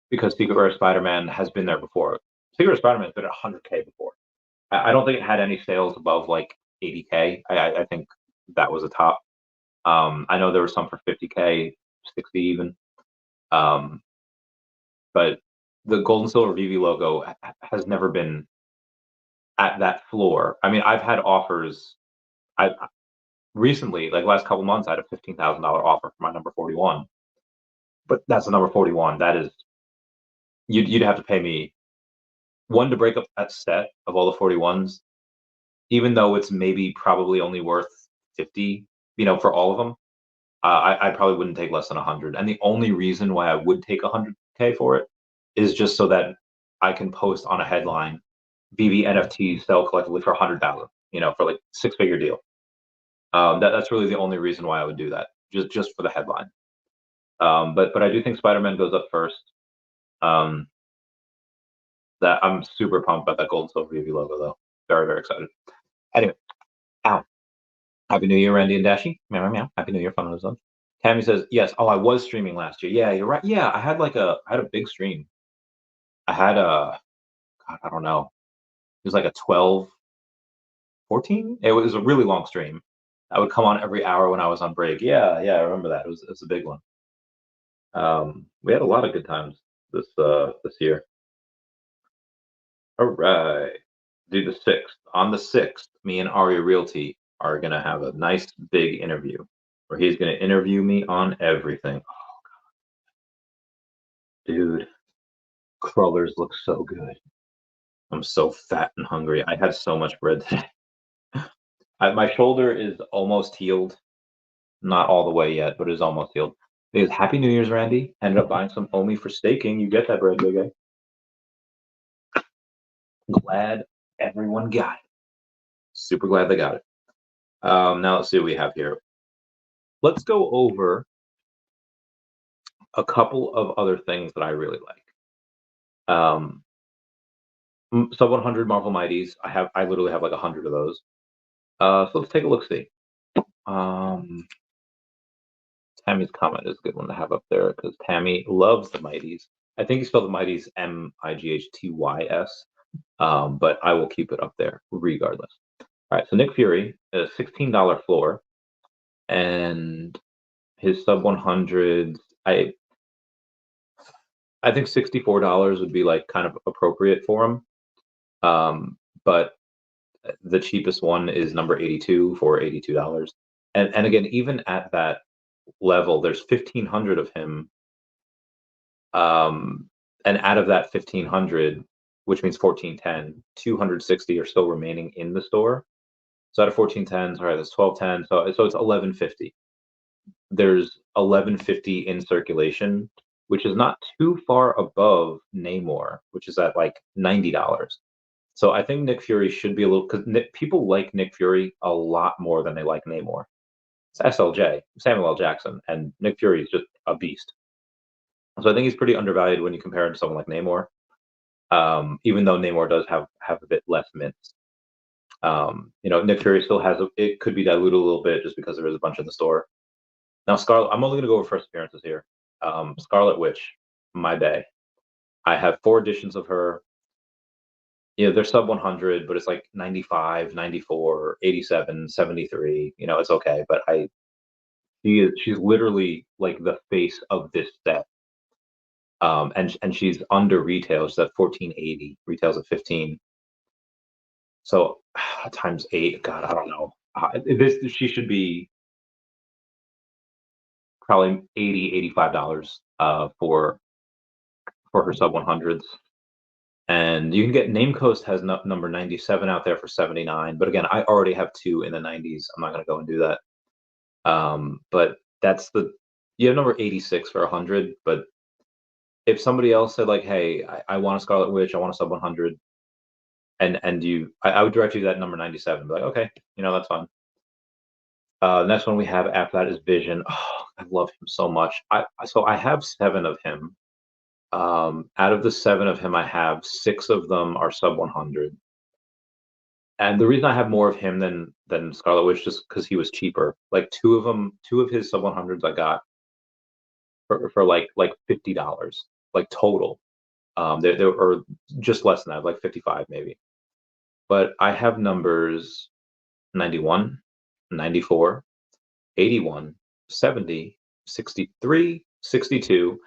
because secret rare Spider-Man has been there before. Secret rare Spider-Man has been at 100K before. I don't think it had any sales above like 80K. I think that was a top. I know there were some for 50K, 60 even. But the gold and silver Veve logo has never been at that floor. I mean, I've had offers. I recently, like last couple months, I had a $15,000 offer for my number 41. But that's the number 41. That is, you'd have to pay me one to break up that set of all the 41s, even though it's maybe probably only worth 50, for all of them. I probably wouldn't take less than 100. And the only reason why I would take 100K for it is just so that I can post on a headline, Veve NFTs sell collectively for 100,000, for like six-figure deal. That's really the only reason why I would do that, just for the headline. But I do think Spider-Man goes up first. That I'm super pumped about that gold and silver Veve logo though. Very, very excited. Anyway, ow. Happy New Year, Randy and Dashi. Meow, meow, meow. Happy New Year, fun of zone. Tammy says, yes. Oh, I was streaming last year. Yeah, you're right. Yeah, I had a big stream. I had God, I don't know. It was like a 12, 14. It was a really long stream. I would come on every hour when I was on break. Yeah, I remember that. It was a big one. We had a lot of good times this year. All right. Do the 6th. On the 6th, me and Aria Realty are gonna have a nice big interview where he's gonna interview me on everything. Oh God. Dude, crullers look so good. I'm so fat and hungry. I had so much bread today. My shoulder is almost healed. Not all the way yet, but it's almost healed. Because Happy New Year's, Randy. Ended up buying some OMI for staking. You get that bread, big A. Glad everyone got it. Super glad they got it. Now let's see what we have here. Let's go over a couple of other things that I really like. Sub 100 Marvel Mighties. I literally have like 100 of those. So let's take a look. See. Tammy's comment is a good one to have up there because Tammy loves the Mighties. I think you spell the Mighties Mightys, but I will keep it up there regardless. All right, so Nick Fury is $16 floor, and his sub 100s. I think $64 would be like kind of appropriate for him. But the cheapest one is number 82 for $82. And again, even at that level, there's 1,500 of him. And out of that 1,500, which means 1,410, 260 are still remaining in the store. So out of 1,410s, all right, that's 1,210. So it's 1,150. There's 1,150 in circulation, which is not too far above Namor, which is at like $90. So I think Nick Fury should be a little, because people like Nick Fury a lot more than they like Namor. It's SLJ, Samuel L. Jackson, and Nick Fury is just a beast. So I think he's pretty undervalued when you compare him to someone like Namor, even though Namor does have a bit less mints. Nick Fury still has it could be diluted a little bit just because there is a bunch in the store. Now, Scarlet, I'm only going to go over first appearances here. Scarlet Witch, my bae. I have 4 editions of her. They're sub 100, but it's like 95, 94, 87, 73. It's okay, but she's literally like the face of this set. And she's under retail. She's at 1480. Retails at 15. So times 8. God, I don't know. She should be probably $80, $85 for her sub 100s. And you can get Name Coast has number 97 out there for 79. But again, I already have 2 in the 90s. I'm not going to go and do that. But you have number 86 for 100. But if somebody else said like, hey, I want a Scarlet Witch, I want a sub 100, and I would direct you to that number 97. Be like, okay, that's fine. Next one we have after that is Vision. Oh, I love him so much. So I have 7 of him. Out of the 7 of him I have, 6 of them are sub 100. And the reason I have more of him than Scarlet Witch just because he was cheaper. Like 2 of his sub 100s I got for like $50, like total. There or just less than that, like 55 maybe. But I have numbers 91, 94, 81, 70, 63, 62,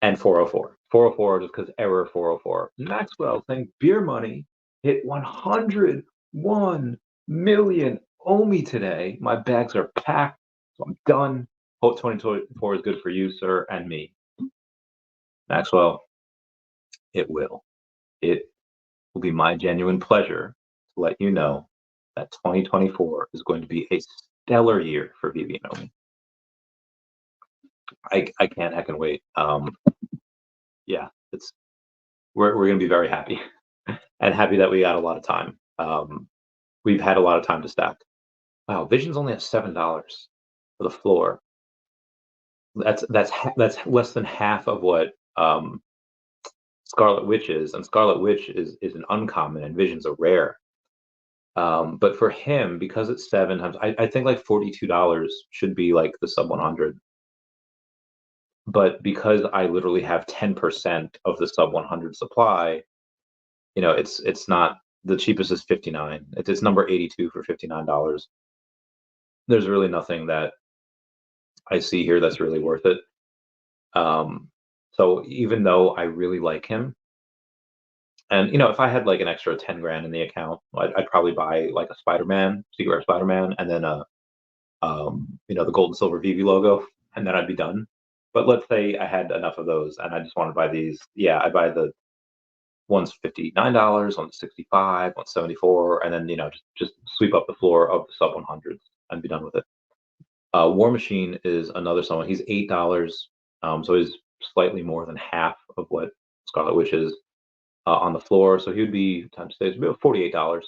and 404. 404 just because error 404. Maxwell saying beer money hit 101 million OMI today. My bags are packed, so I'm done. Hope 2024 is good for you, sir, and me. Maxwell, it will. It will be my genuine pleasure to let you know that 2024 is going to be a stellar year for Veve and OMI. I can't heckin' wait. Yeah, we're going to be very happy and happy that we got a lot of time. We've had a lot of time to stack. Wow, Vision's only at $7 for the floor. That's less than half of what Scarlet Witch is, and Scarlet Witch is an uncommon, and Vision's a rare. But for him, because it's 7 times, I think like $42 should be like the sub 100. But because I literally have 10% of the sub 100 supply, it's not the cheapest is 59. It's number 82 for $59. There's really nothing that I see here that's really worth it. So even though I really like him, and if I had like an extra 10 grand in the account, I'd probably buy like a Spider-Man, Secret Rare Spider-Man, and then the gold and silver Veve logo, and then I'd be done. But let's say I had enough of those and I just want to buy these. Yeah, I'd buy the one's $59, one's 65, one's 74, and then just sweep up the floor of the sub 100s and be done with it. War Machine is another someone. He's $8, so he's slightly more than half of what Scarlet Witch is on the floor. So he would be times six, about $48.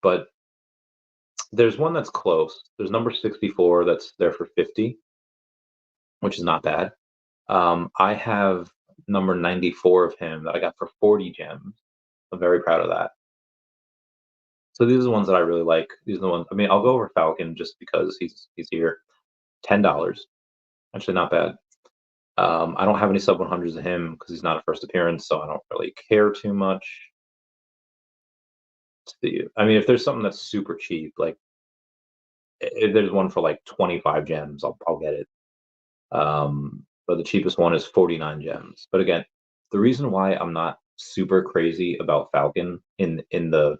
But there's one that's close. There's number 64 that's there for 50, which is not bad. I have number 94 of him that I got for 40 gems. I'm very proud of that. So these are the ones that I really like. These are the ones. I mean, I'll go over Falcon just because he's here. $10, actually not bad. I don't have any sub 100s of him because he's not a first appearance, so I don't really care too much. I mean, if there's something that's super cheap, like if there's one for like 25 gems, I'll get it. But the cheapest one is 49 gems. But again, the reason why I'm not super crazy about Falcon in the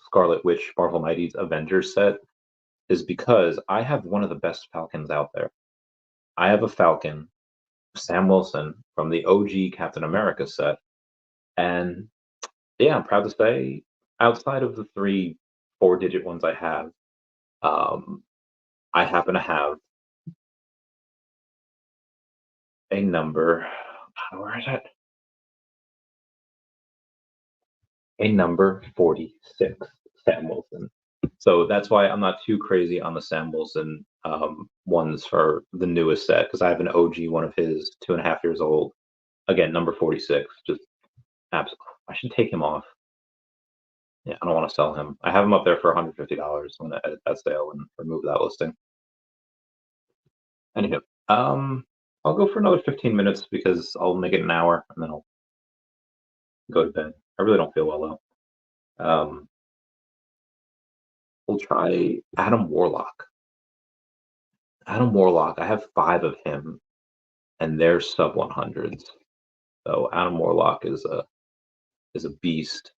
Scarlet Witch Marvel Mighties Avengers set is because I have one of the best Falcons out there. I have a Falcon, Sam Wilson from the OG Captain America set, and yeah, I'm proud to say, outside of the three four-digit ones I have, um, I happen to have a number. Where is it? A number 46, Sam Wilson. So that's why I'm not too crazy on the Sam Wilson ones for the newest set because I have an OG one of his, 2.5 years old. Again, number 46. Just absolutely. I should take him off. Yeah, I don't want to sell him. I have him up there for $150. I'm going to edit that sale and remove that listing. Anywho, I'll go for another 15 minutes because I'll make it an hour and then I'll go to bed. I really don't feel well though. We'll try Adam Warlock. Adam Warlock, I have 5 of him, and they're sub 100s. So Adam Warlock is a beast.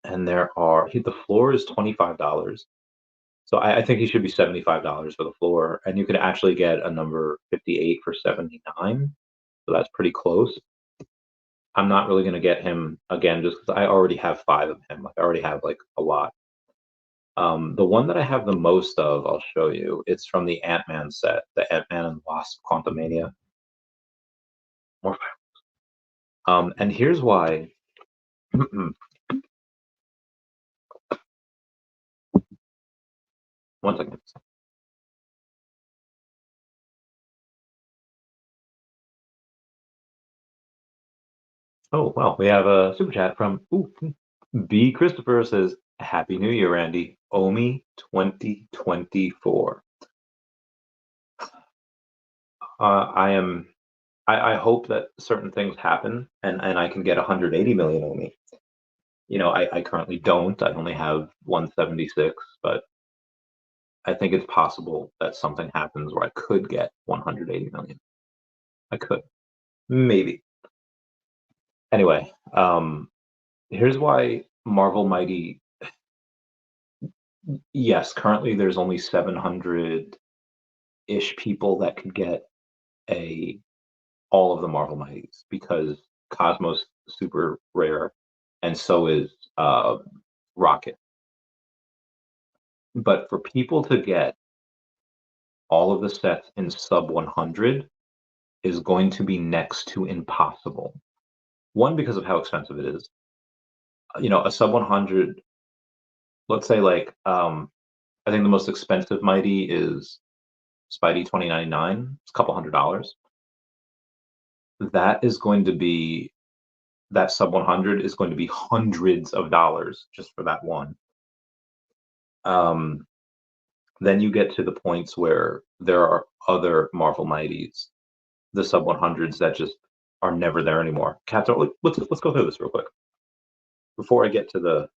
And the floor is $25. So I think he should be $75 for the floor, and you can actually get a number 58 for 79. So that's pretty close. I'm not really going to get him again just because I already have 5 of him. Like I already have like a lot. The one that I have the most of, I'll show you. It's from the Ant-Man set, the Ant-Man and Wasp Quantumania. More. And here's why. One second. Oh well, we have a super chat from B. Christopher says, "Happy New Year, Randy. OMI 2024." I am. I hope that certain things happen, and I can get 180 million OMI. I currently don't. I only have 176, but I think it's possible that something happens where I could get 180 million. I could, maybe. Anyway, here's why Marvel Mighty. Yes, currently there's only 700-ish people that could get all of the Marvel Mighties because Cosmos super rare, and so is Rocket. But for people to get all of the sets in sub 100 is going to be next to impossible. One, because of how expensive it is. A sub 100, let's say like I think the most expensive Mighty is Spidey 2099. It's a couple $100. That is going to be that sub 100 is going to be hundreds of dollars just for that one. Then you get to the points where there are other Marvel Mighties, the sub 100s that just are never there anymore. Catherine, let's go through this real quick before I get to the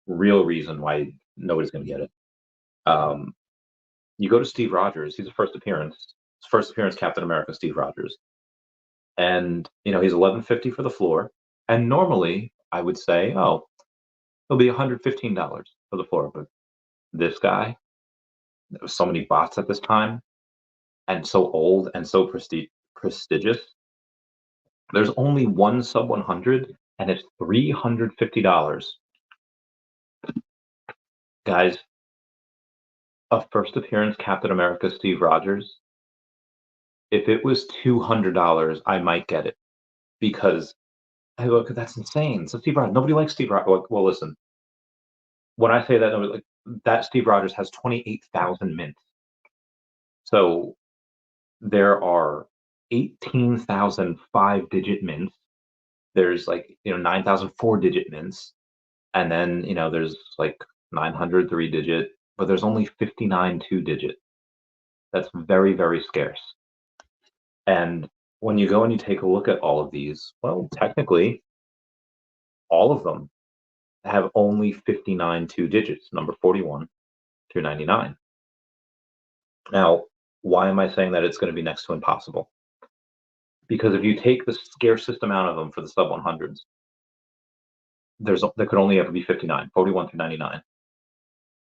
real reason why nobody's going to get it. You go to Steve Rogers. He's a first appearance. Captain America, Steve Rogers, and he's 1150 for the floor. And normally I would say, oh, it'll be $115 for the floor, but this guy, there was so many bots at this time, and so old and so prestigious. There's only one sub 100, and it's $350. Guys, A first appearance Captain America Steve Rogers, if it was $200, I might get it because hey, look, that's insane. So Steve Rogers, nobody likes Steve Rogers. Well, listen, when I say that, nobody like that Steve Rogers has 28,000 mints. So there are 18,000 5-digit mints. There's like 9,000 4-digit mints, and then there's like 900 3-digit, but there's only 59 2-digit. That's very very scarce. And when you go and you take a look at all of these, well, technically, all of them have only 59 2 digits, number 41 through 99. Now, why am I saying that it's going to be next to impossible? Because if you take the scarcest amount of them for the sub 100s, there could only ever be 59, 41 through 99.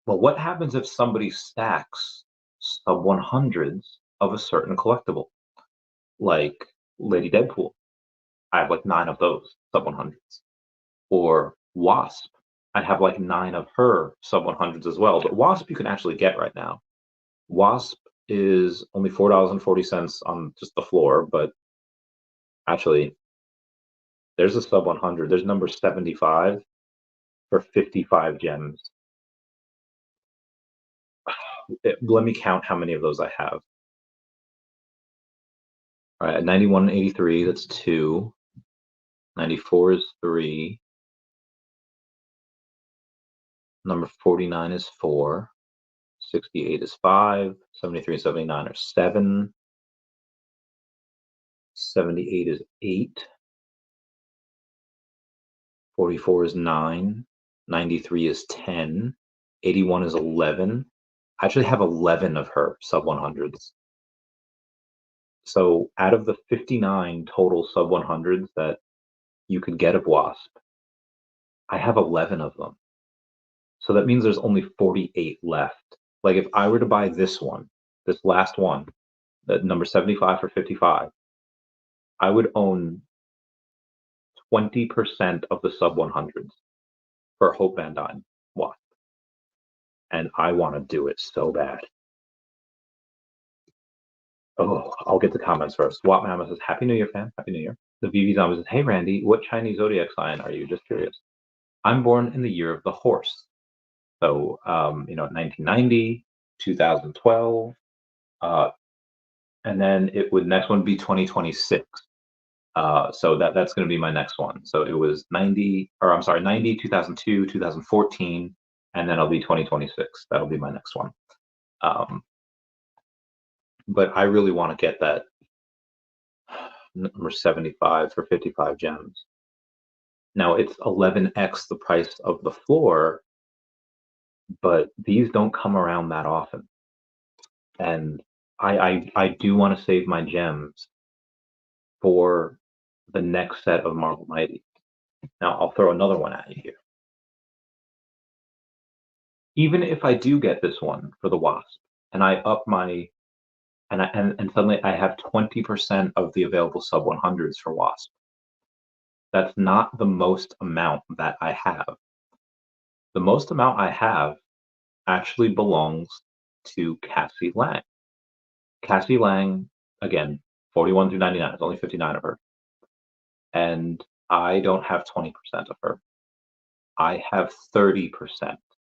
Well, what happens if somebody stacks sub 100s of a certain collectible, like Lady Deadpool? I have like 9 of those sub 100s. Or Wasp, I have like 9 of her sub 100s as well. But Wasp you can actually get right now. Wasp is only $4.40 on just the floor, but actually, there's a sub 100. There's number 75 for 55 gems. Let me count how many of those I have. All right, at 91 and 83, that's 2. 94 is 3. Number 49 is 4. 68 is 5. 73 and 79 are 7. 78 is 8. 44 is 9. 93 is 10. 81 is 11. I actually have 11 of her sub 100s. So out of the 59 total sub 100s that you could get of Wasp, I have 11 of them. So that means there's only 48 left. Like if I were to buy this one, this last one, that number 75 for 55, I would own 20% of the sub 100s for Hope Van Dyne Wasp. And I want to do it so bad. Oh, I'll get the comments first. Swap Mama says, Happy New Year, fan. Happy New Year. The VV Zombie says, Hey, Randy, what Chinese zodiac sign are you? Just curious. I'm born in the year of the horse. So, 1990, 2012, and then it would next one be 2026. So that's going to be my next one. So it was 90, or I'm sorry, 90, 2002, 2014, and then I'll be 2026. That'll be my next one. But I really want to get that number 75 for 55 gems. Now it's 11x the price of the floor, but these don't come around that often. And I do want to save my gems for the next set of Marvel Mighty. Now I'll throw another one at you here. Even if I do get this one for the Wasp, and I up my, and suddenly I have 20% of the available sub 100s for Wasp. That's not the most amount that I have. The most amount I have actually belongs to Cassie Lang. Cassie Lang, again, 41 through 99. It's only 59 of her. And I don't have 20% of her. I have 30%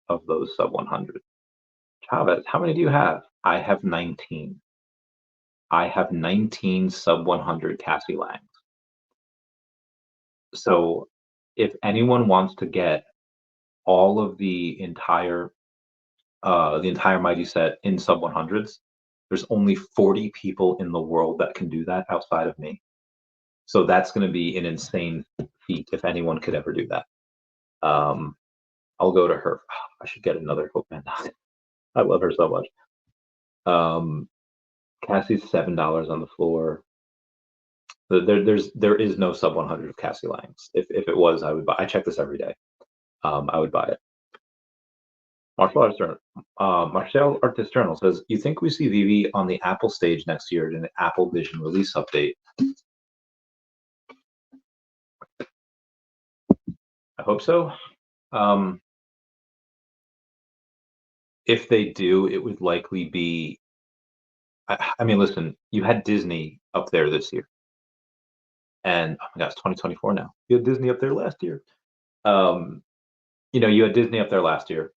of those sub 100. Chavez, how many do you have? I have 19. I have 19 sub 100 Cassie Langs. So if anyone wants to get all of the entire Mighty set in sub 100s, there's only 40 people in the world that can do that outside of me. So that's going to be an insane feat if anyone could ever do that. I'll go to her. I should get another Hope Man. I love her so much. Cassie's $7 on the floor. There is no sub 100 of Cassie Langs. If it was, I would buy. I check this every day. I would buy it. Martial Artist Journal says, "You think we see Veve on the Apple stage next year in the Apple Vision release update?" I hope so. If they do, it would likely be. I mean, listen, you had Disney up there this year, and oh my God, it's 2024 now. You had Disney up there last year. Um, you had Disney up there last year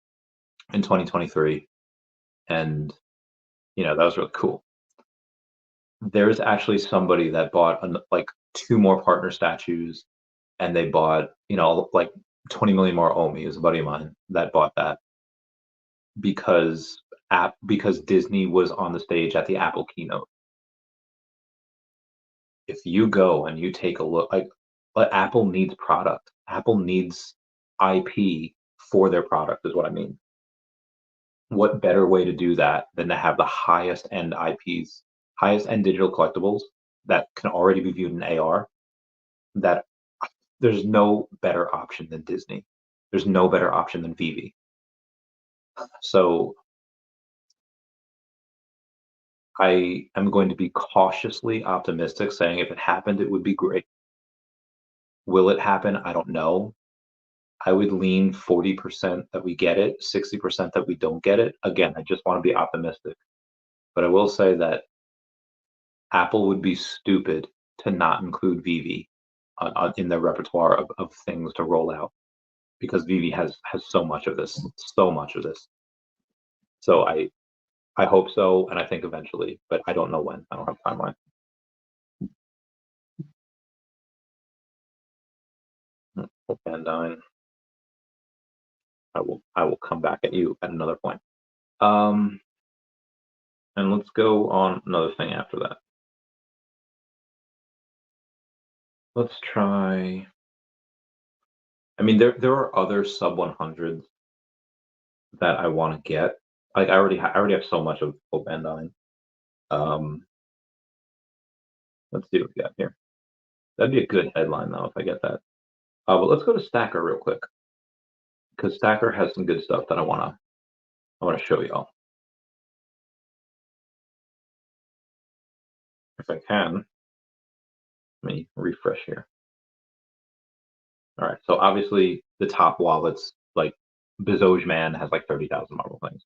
in 2023, and that was really cool. There's actually somebody that bought like two more partner statues, and they bought like 20 million more OMI. Is a buddy of mine that bought that because Disney was on the stage at the Apple keynote. If you go and you take a look, like Apple needs product. Apple needs IP for their product, is what I mean. What better way to do that than to have the highest end IPs, highest end digital collectibles that can already be viewed in AR? That there's no better option than Disney. There's no better option than Veve. So I am going to be cautiously optimistic, saying if it happened, it would be great. Will it happen? I don't know. I would lean 40% that we get it, 60% that we don't get it. Again, I just want to be optimistic. But I will say that Apple would be stupid to not include Veve in their repertoire of things to roll out, because Veve has so much of this, so much of this. So I hope so, and I think eventually, but I don't know when. I don't have a timeline. And I will come back at you at another point. And let's go on another thing after that. Let's try. I mean, there are other sub 100s that I want to get. Like I already have so much of Opendine. Um, let's see what we got here. That'd be a good headline though if I get that. But let's go to Stacker real quick, because Stacker has some good stuff that I wanna show y'all. If I can, let me refresh here. All right, so obviously the top wallets, like Bezos Man has like 30,000 Marvel things.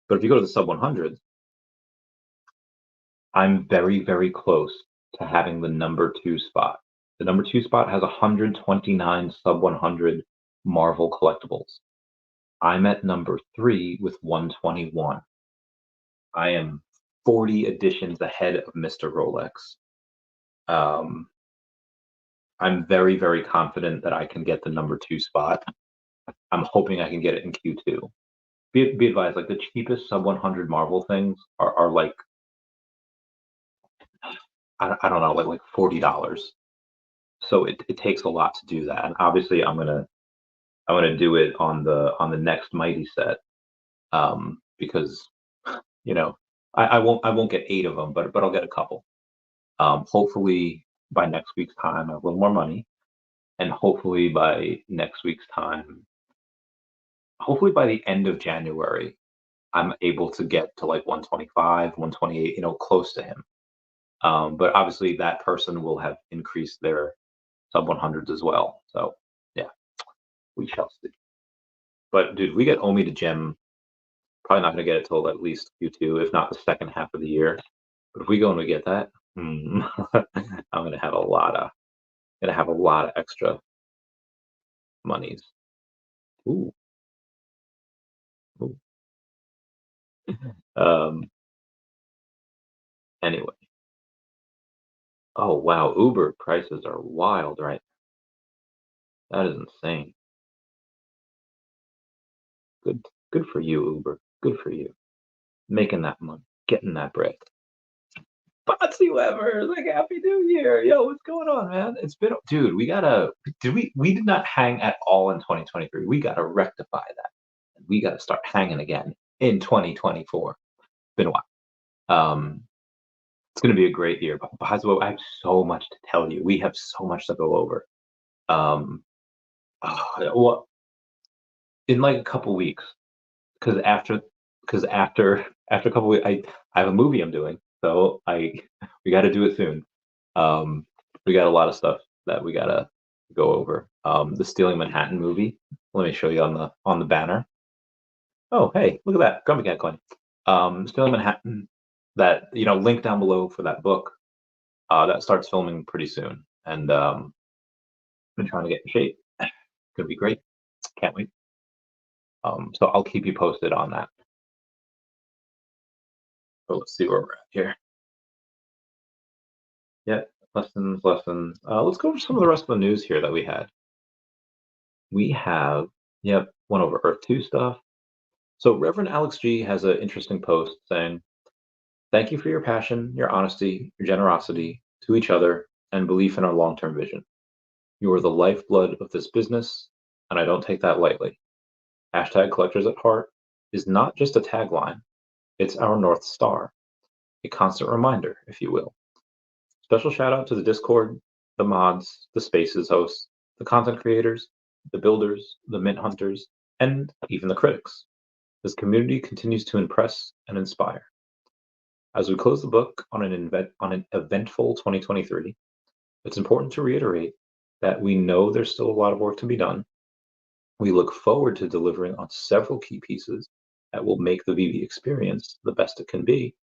But if you go to the sub 100s, I'm very, very close to having the number two spot. The number two spot has 129 sub 100 Marvel collectibles. I'm at number three with 121. I am 40 editions ahead of Mr. Rolex. Um, I'm very, very confident that I can get the number two spot. I'm hoping I can get it in Q2. Be advised, like the cheapest sub 100 Marvel things are like, I don't know, like $40. So it takes a lot to do that. And obviously I'm gonna do it on the next Mighty set, because I won't get eight of them, but I'll get a couple. Hopefully by next week's time I have a little more money, and hopefully by the end of January I'm able to get to like 125, 128, close to him. But obviously that person will have increased their sub 100s as well. So yeah, we shall see. But dude, we get Omi to Gem. Probably not going to get it till at least Q2, if not the second half of the year. But if we go and we get that, I'm gonna have a lot of extra monies. Ooh, ooh. Um. Anyway. Oh wow, Uber prices are wild, right? That is insane. Good, good for you, Uber. Good for you. Making that money, getting that bread. Botsy Weber, like Happy New Year. Yo, what's going on, man? It's been, dude, we did not hang at all in 2023. We gotta rectify that. We gotta start hanging again in 2024. Been a while. It's gonna be a great year. But by the way, I have so much to tell you. We have so much to go over. Um, well, in like a couple weeks, because after a couple weeks, I have a movie I'm doing, so we got to do it soon. Um, we got a lot of stuff that we gotta go over. The Stealing Manhattan movie. Let me show you on the banner. Oh, hey, look at that. Grumpy Cat coin. Still in Manhattan. That, link down below for that book. That starts filming pretty soon. And been trying to get in shape. Gonna be great. Can't wait. So I'll keep you posted on that. So let's see where we're at here. Yeah, lessons, lessons. Let's go over some of the rest of the news here that we had. We have, yep, went over Earth 2 stuff. So Reverend Alex G has an interesting post saying, "Thank you for your passion, your honesty, your generosity to each other, and belief in our long-term vision. You are the lifeblood of this business, and I don't take that lightly. Hashtag collectors at heart is not just a tagline, it's our North Star, a constant reminder, if you will. Special shout out to the Discord, the mods, the Spaces hosts, the content creators, the builders, the mint hunters, and even the critics. This community continues to impress and inspire. As we close the book on an eventful 2023, it's important to reiterate that we know there's still a lot of work to be done. We look forward to delivering on several key pieces that will make the VV experience the best it can be.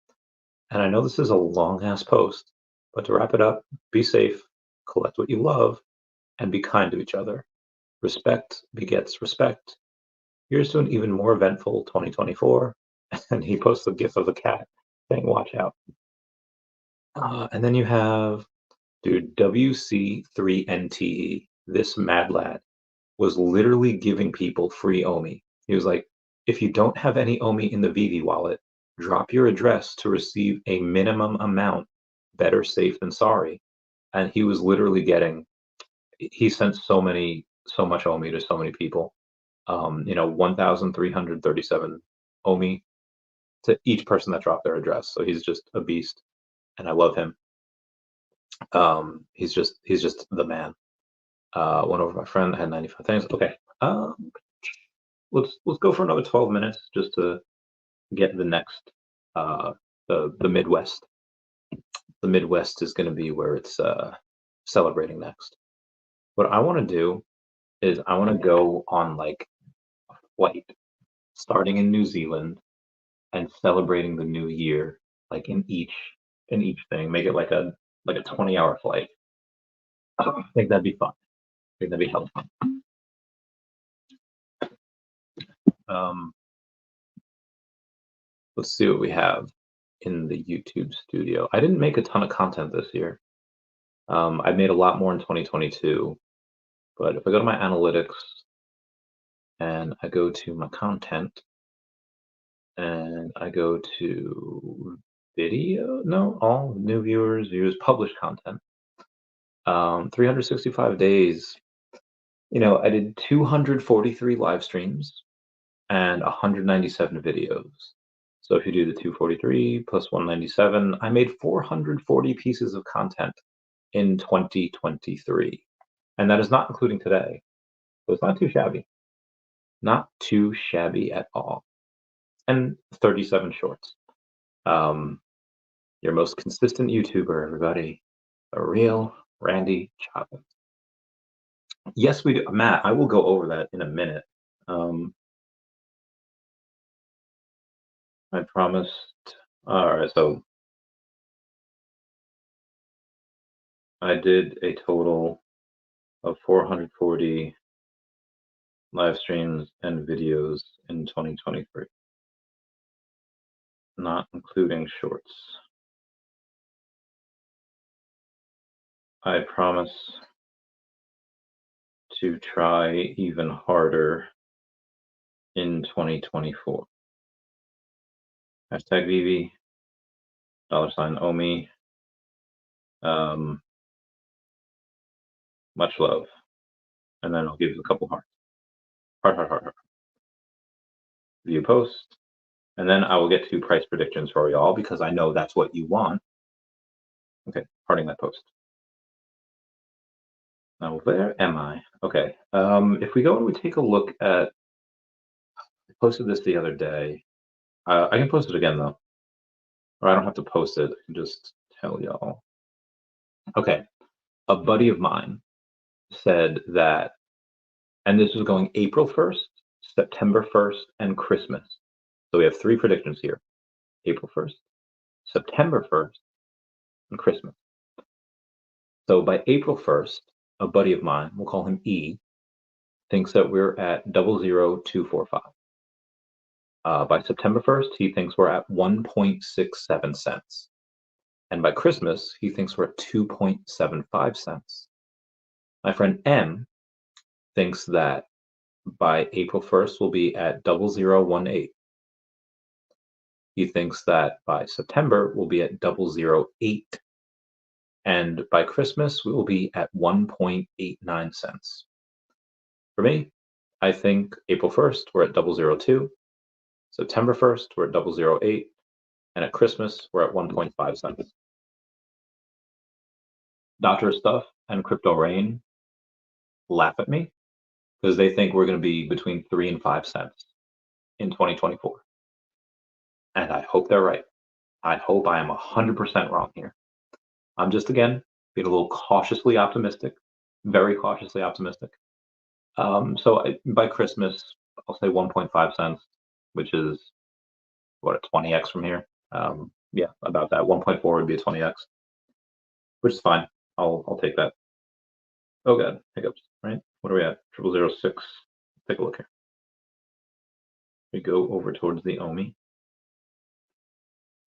And I know this is a long ass post, but to wrap it up, be safe, collect what you love, and be kind to each other. Respect begets respect. Here's to an even more eventful 2024." And he posts a gif of a cat saying, "Watch out." And then you have, dude, WC3NTE, this mad lad, was literally giving people free OMI. He was like, if you don't have any OMI in the Vivi wallet, drop your address to receive a minimum amount. Better safe than sorry. And he was literally he sent so much OMI to so many people. 1,337 OMI to each person that dropped their address. So he's just a beast, and I love him. He's just the man. Went over my friend, had 95 things. Okay. Let's go for another 12 minutes just to get the next the Midwest. The Midwest is going to be where it's celebrating next. What I want to do is I want to go on like a flight starting in New Zealand and celebrating the new year like in each thing. Make it like a 20-hour flight. I think that'd be fun. I think that'd be hell fun. Um, let's see what we have in the YouTube studio. I didn't make a ton of content this year. I made a lot more in 2022, but if I go to my analytics and I go to my content and I go to video, no, all new viewers, published content. 365 days. I did 243 live streams and 197 videos. So if you do the 243 plus 197, I made 440 pieces of content in 2023. And that is not including today. So it's not too shabby. Not too shabby at all. And 37 shorts. Your most consistent YouTuber, everybody. A real Randy Chavez. Yes, we do. Matt, I will go over that in a minute. I promised. All right, so I did a total of 440 live streams and videos in 2023, not including shorts. I promise to try even harder in 2024. Hashtag Vivi, $ OMI. Much love. And then I'll give you a couple hearts. Heart. View post. And then I will get to price predictions for y'all because I know that's what you want. Okay, hearting that post. Now, where am I? Okay, if we go and we take a look at, I posted this the other day. I can post it again though, or I don't have to post it. I can just tell y'all. Okay, a buddy of mine said that, and this was going April 1st, September 1st, and Christmas. So we have 3 predictions here: April 1st, September 1st, and Christmas. So by April 1st, a buddy of mine, we'll call him E, thinks that we're at 00245. By September 1st, he thinks we're at 1.67 cents. And by Christmas, he thinks we're at 2.75 cents. My friend M thinks that by April 1st, we'll be at 0018. He thinks that by September, we'll be at 008. And by Christmas, we will be at 1.89 cents. For me, I think April 1st, we're at 002. September 1st, we're at 008. And at Christmas, we're at 1.5 cents. Dr. Stuff and Crypto Rain laugh at me because they think we're going to be between 3 and 5 cents in 2024. And I hope they're right. I hope I am 100% wrong here. I'm just, again, being a little cautiously optimistic, very cautiously optimistic. By Christmas, I'll say 1.5 cents, which is, what, a 20x from here? Yeah, about that. 1.4 would be a 20x, which is fine. I'll take that. Oh god, hiccups, right? What are we at? 0006. Take a look here. We go over towards the OMI.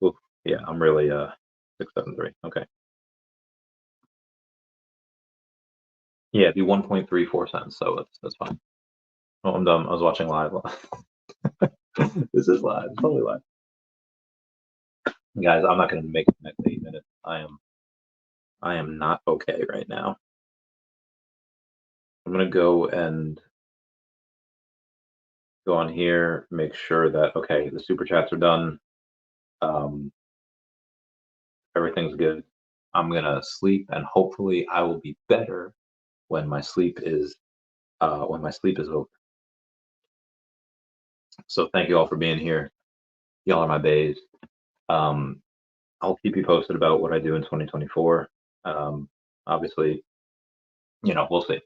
Ooh, yeah, I'm really 673. Okay. Yeah, it'd be 1.34 cents, so that's fine. Oh, I'm dumb. I was watching live. This is live. It's totally live. Guys, I'm not gonna make it the next 8 minutes. I am not okay right now. I'm gonna go on here, make sure that okay, the super chats are done. Everything's good. I'm gonna sleep, and hopefully, I will be better when my sleep is over. So thank you all for being here. Y'all are my bays. I'll keep you posted about what I do in 2024. Obviously, we'll see.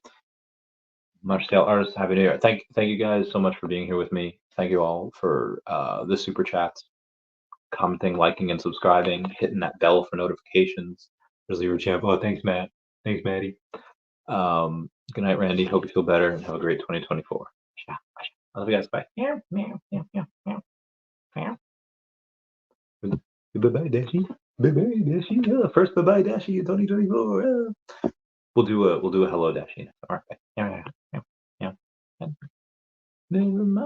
Much Tale Artists, Happy New Year. Thank you guys so much for being here with me. Thank you all for the super chats, commenting, liking, and subscribing, hitting that bell for notifications. Really, your champ. Oh, thanks, Matt. Thanks, Maddie. Good night, Randy. Hope you feel better and have a great 2024. I love you guys. Bye. Bye-bye, Dashi. Bye-bye, Dashi. First bye-bye, Dashi in 2024. We'll do a hello, Dashi. All right. Yeah. Never mind.